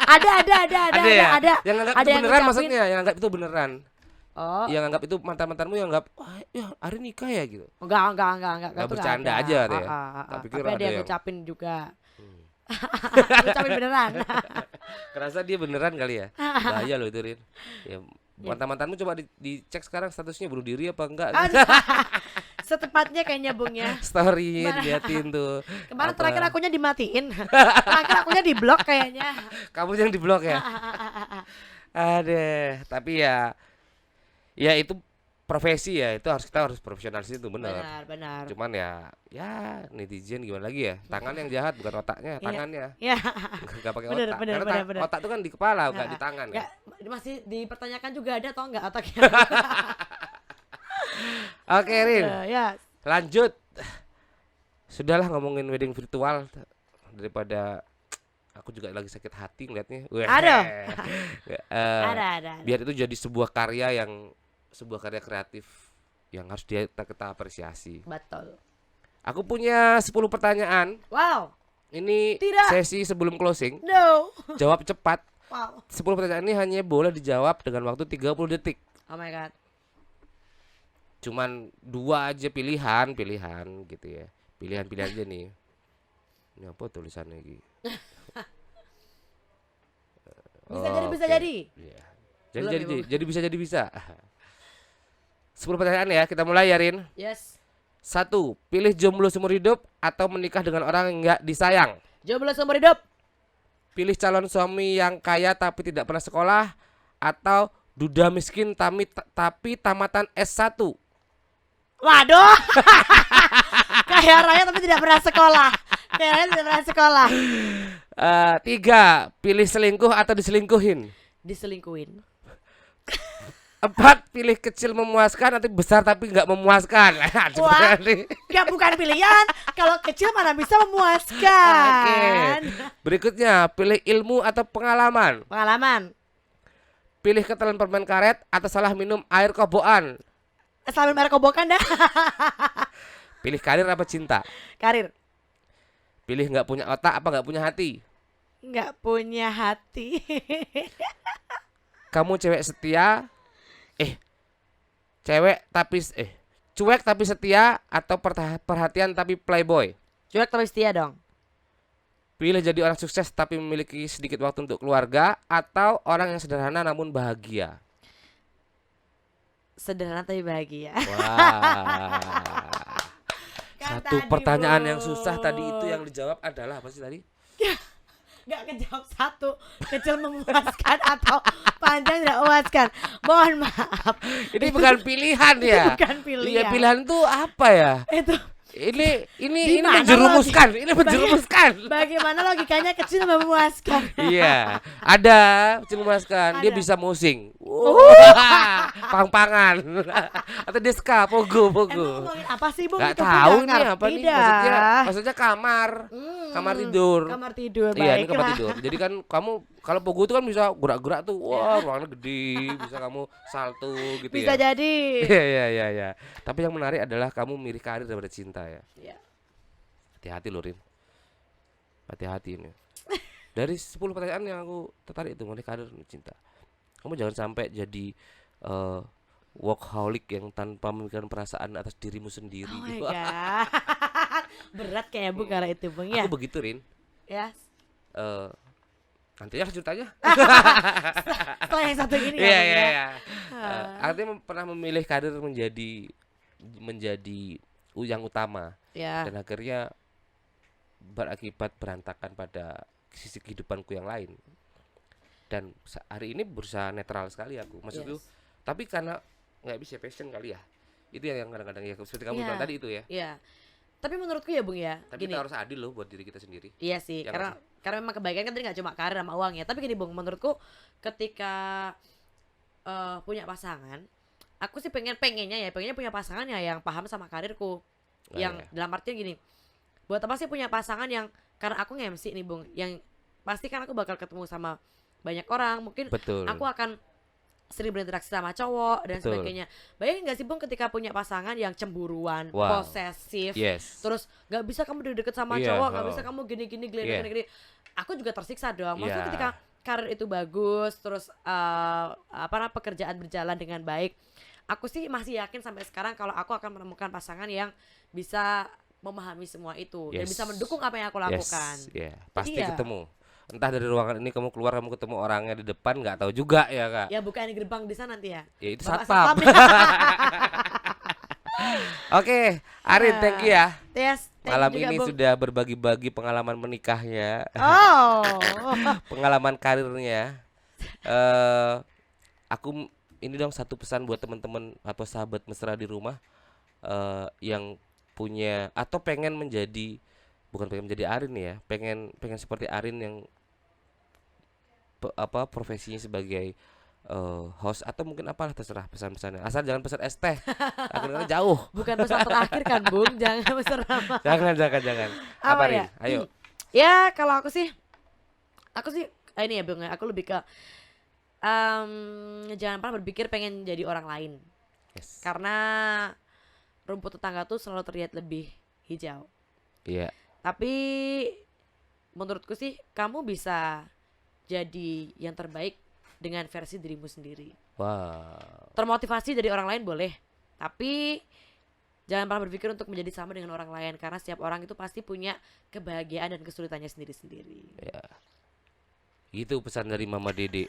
Ada ya? ada. Yang anggap Ada itu yang beneran ngucapin. maksudnya, yang anggap itu beneran. Oh, Yang anggap itu mantanmu yang anggap, wah, ya Ari nikah ya gitu. enggak Nggak itu bercanda ada. aja deh ya? Tapi Tak pikir ada ada yang yang- ngucapin juga. Hmm. Ngucapin beneran. Kerasa dia beneran kali ya. Bahaya loh itu, Rin. Ya, mantanmu coba dicek sekarang statusnya bunuh diri apa enggak. Aduh. Setepatnya kayaknya, Bung ya. Story Mana? diliatin tuh. Kemarin Apa? terakhir akunya dimatiin. Terakhir akunya di blok kayaknya. Kamu yang diblok ya. Ada, tapi ya itu profesi ya, itu kita harus profesional sih, itu benar. Benar. Cuman ya netizen gimana lagi ya, tangan yang jahat bukan otaknya, Iya. tangannya. Ya, Nggak pakai Bener, otak, bener, karena bener, bener. otak itu kan di kepala, nggak di tangan ya. enggak masih dipertanyakan juga ada atau enggak otaknya. Oke, Rin, Ya, lanjut. Sudahlah ngomongin wedding virtual, daripada aku juga lagi sakit hati ngeliatnya. Weh. Aduh. Eh, ada. biar itu jadi sebuah karya kreatif yang harus kita apresiasi. Betul. Aku punya 10 pertanyaan. Wow. Ini Tidak. sesi sebelum closing. No. Jawab cepat. Wow. 10 pertanyaan ini hanya boleh dijawab dengan waktu 30 detik. Oh my god. Cuman 2 aja pilihan gitu ya. Pilihan aja nih. Ini apa tulisannya lagi? Bisa Oke. jadi. Iya. Belum ya, Bung? Jadi bisa. 10 pertanyaan ya, kita mulai ya, Rin. Yes. 1. Pilih jomblo seumur hidup atau menikah dengan orang yang nggak disayang. Jomblo seumur hidup. Pilih calon suami yang kaya tapi tidak pernah sekolah, atau duda miskin tapi tamatan S1. Waduh. Kaya raya tapi tidak pernah sekolah. Kaya raya tidak pernah sekolah. 3. Pilih selingkuh atau diselingkuhin. Diselingkuhin. 4. Pilih kecil memuaskan atau besar tapi nggak memuaskan. Wah. Nih. Ya bukan pilihan. Kalau kecil mana bisa memuaskan. Oke. Berikutnya, pilih ilmu atau pengalaman. Pengalaman. Pilih ketelan permen karet atau salah minum air kobokan. Sambil merek kobokan dah. Pilih karir apa cinta. Karir. Pilih nggak punya otak apa nggak punya hati. Nggak punya hati. Kamu cewek setia, cuek tapi setia, atau perhatian tapi playboy. Cuek tapi setia dong. Pilih jadi orang sukses tapi memiliki sedikit waktu untuk keluarga, atau orang yang sederhana namun bahagia. Sederhana tapi bahagia. Wah. Kan Satu tadi, pertanyaan Bung. yang susah tadi itu yang dijawab adalah apa sih tadi? nggak kejawab satu, kecil memuaskan atau panjang tidak memuaskan. Mohon maaf. Ini bukan pilihan Itu ya. bukan Iya, pilihan. pilihan tuh apa ya? Itu Ini Gimana menjerumuskan, ini menjerumuskan. bagaimana logikanya kecil memuaskan? Iya, ada memuaskan. Dia Ada. bisa musing. Wah, pang-pangan. Atau deska, pogo. Emang ngomongin apa sih, Bung? Gak Itu tahu nggak nih apa ngerti nih dah. maksudnya kamar. Kamar tidur. Kamar tidur, Iya, ini kamar baiklah. tidur. Jadi kan kamu kalau pogo itu kan bisa gerak-gerak tuh. Wah, ruangannya gede, bisa kamu salto gitu Bisa ya. jadi. Iya. Tapi yang menarik adalah kamu milih karir daripada cinta ya. Ya. Hati-hati loh, Rin. Hati-hati ini. Dari 10 pertanyaan yang aku tertarik itu milih karir dan cinta. Kamu jangan sampai jadi workaholic yang tanpa memikirkan perasaan atas dirimu sendiri. Oh my god. Berat kayaknya Bu kalau itu, Bung ya. Aku begitu, Rin. Ya. Eh nanti ya lanjutannya. Setelah yang satu ini ya. Iya, Bung, iya, ya. iya. Artinya pernah memilih karir menjadi yang utama Ya. dan akhirnya berakibat berantakan pada sisi kehidupanku yang lain. Dan hari ini berusaha netral sekali aku. Maksudku, Yes. tapi karena nggak bisa passion kali ya. Itu yang kadang-kadang ya seperti kamu Iya. bilang tadi itu ya. Iya. Tapi menurutku ya, Bung ya, Tapi gini. kita harus adil loh buat diri kita sendiri. Iya sih, Ya karena memang kebaikan kan tadi nggak cuma karir sama uang ya. Tapi gini, Bung, menurutku ketika punya pasangan, aku sih pengennya punya pasangan ya yang paham sama karirku. Nah, Yang ya. dalam artian gini, buat apa sih punya pasangan yang, karena aku nge-MC nih, Bung, yang pasti kan aku bakal ketemu sama banyak orang, mungkin Betul. aku akan sering berinteraksi sama cowok dan Betul. sebagainya. Bayangin gak sih, Bung, ketika punya pasangan yang cemburuan, Wow. posesif, Yes. terus nggak bisa kamu deket sama Iya, cowok, nggak oh. bisa kamu gini-gini, Iya. gini-gini. Aku juga tersiksa dong. Maksudnya Iya. ketika karir itu bagus, terus pekerjaan berjalan dengan baik, aku sih masih yakin sampai sekarang kalau aku akan menemukan pasangan yang bisa memahami semua itu dan Yes. bisa mendukung apa yang aku lakukan. Yes. Pasti ya. ketemu. Entah dari ruangan ini kamu keluar kamu ketemu orangnya di depan nggak tahu juga ya kak. Ya bukan di gerbang di sana nanti ya. Ya itu Bapak satpam. satpam. Oke, Arin, thank you ya. Yes, thank you Malam juga, ini Bung. sudah berbagi-bagi pengalaman menikahnya, Oh. pengalaman karirnya. Aku ini dong satu pesan buat teman-teman atau sahabat mesra di rumah yang punya atau pengen menjadi, bukan pengen menjadi Arin ya, pengen seperti Arin yang profesinya sebagai host atau mungkin apalah, terserah pesan-pesannya. Asal jangan pesan es teh, akhirnya jauh. Bukan pesan terakhir kan, Bung? Jangan pesan nama. Jangan. Apa Rin? ya? Ayo. Ya, kalau aku sih ini ya, Bung, aku lebih ke jangan pernah berpikir pengen jadi orang lain. Yes. Karena rumput tetangga tuh selalu terlihat lebih hijau. Iya. Tapi menurutku sih kamu bisa jadi yang terbaik dengan versi dirimu sendiri. Wow. Termotivasi dari orang lain boleh, tapi jangan pernah berpikir untuk menjadi sama dengan orang lain, karena setiap orang itu pasti punya kebahagiaan dan kesulitannya sendiri-sendiri. Ya. Gitu pesan dari Mama Dede.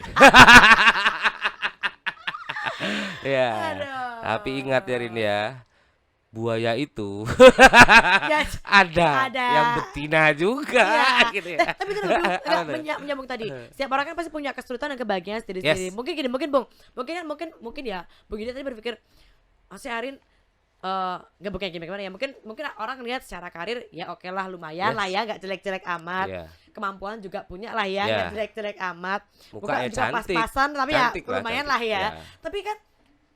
Ya. Aduh. Tapi ingat ya Rin ya, buaya itu Yes. ada Ada. yang betina juga Iya. gitu ya. Tapi kan dulu Apa tuh? menyambung tadi. Setiap orang kan pasti punya kesulitan dan kebahagiaan sendiri-sendiri. Yes. Mungkin gini, mungkin Bung. Mungkin ya. Begini tadi berpikir, masih Arin nggak bukan gimana ya. Mungkin orang lihat secara karir ya oke lah, lumayan Yes. lah ya, nggak jelek-jelek amat. Iya. Kemampuan juga punya lah ya, Iya. nggak jelek-jelek amat. Mukanya Juga cantik. pas-pasan, tapi ya Cantik lah, lumayan cantik. lah ya. Ya. Tapi kan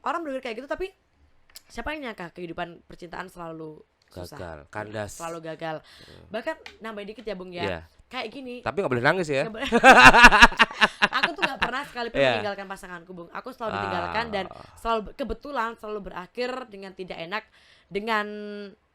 orang berpikir kayak gitu, tapi siapa yang nyangka kehidupan percintaan selalu susah, Gagal, kandas. selalu gagal. Bahkan nambah dikit ya, Bung ya. Iya. Kayak gini. Tapi nggak boleh nangis ya. Nggak boleh. Aku tuh nggak pernah sekalipun Iya. meninggalkan pasanganku, Bung. Aku selalu ditinggalkan dan selalu berakhir dengan tidak enak, dengan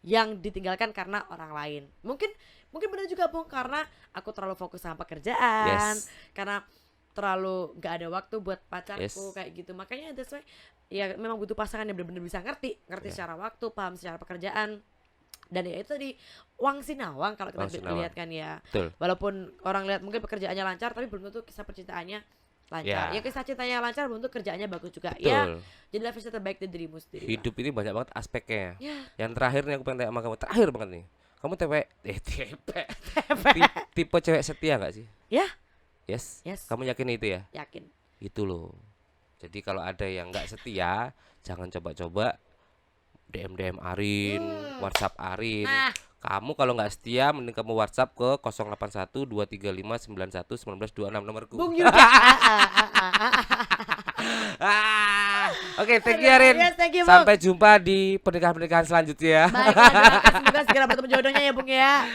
yang ditinggalkan karena orang lain. Mungkin benar juga, Bung, karena aku terlalu fokus sama pekerjaan, Yes. karena terlalu nggak ada waktu buat pacarku. Yes. Kayak gitu. Makanya that's why ya memang butuh pasangan yang benar-benar bisa ngerti Yeah. secara waktu, paham secara pekerjaan. Dan ya itu tadi, wang sinawang kalau kita Wang sinawang. lihat kan ya. Betul. Walaupun orang lihat mungkin pekerjaannya lancar, tapi belum tentu kisah percintaannya lancar. Ya. Ya kisah cintanya lancar, belum tentu kerjaannya bagus juga. Betul. Ya, jadilah versi terbaik dari dirimu sendiri. Hidup ini banyak banget aspeknya. Ya. Yang terakhir nih aku pengen tanya sama kamu, terakhir banget nih. Kamu tipe cewek setia nggak sih? Ya, Yes. yes, Kamu yakin itu ya? yakin. Itu loh. Jadi kalau ada yang nggak setia, jangan coba-coba DM Arin, WhatsApp Arin. Nah, Kamu kalau nggak setia, mending kamu WhatsApp ke 081235911926 nomorku. Bung Yuda. Oke, thank you Arin. Yes, thank you, Bung. Sampai jumpa di pernikahan-pernikahan selanjutnya. Baiklah, doakan semoga segera bertemu jodohnya ya Bung ya.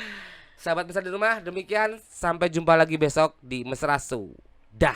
Sahabat besar di rumah, demikian sampai jumpa lagi besok di Mesra Show. Dah.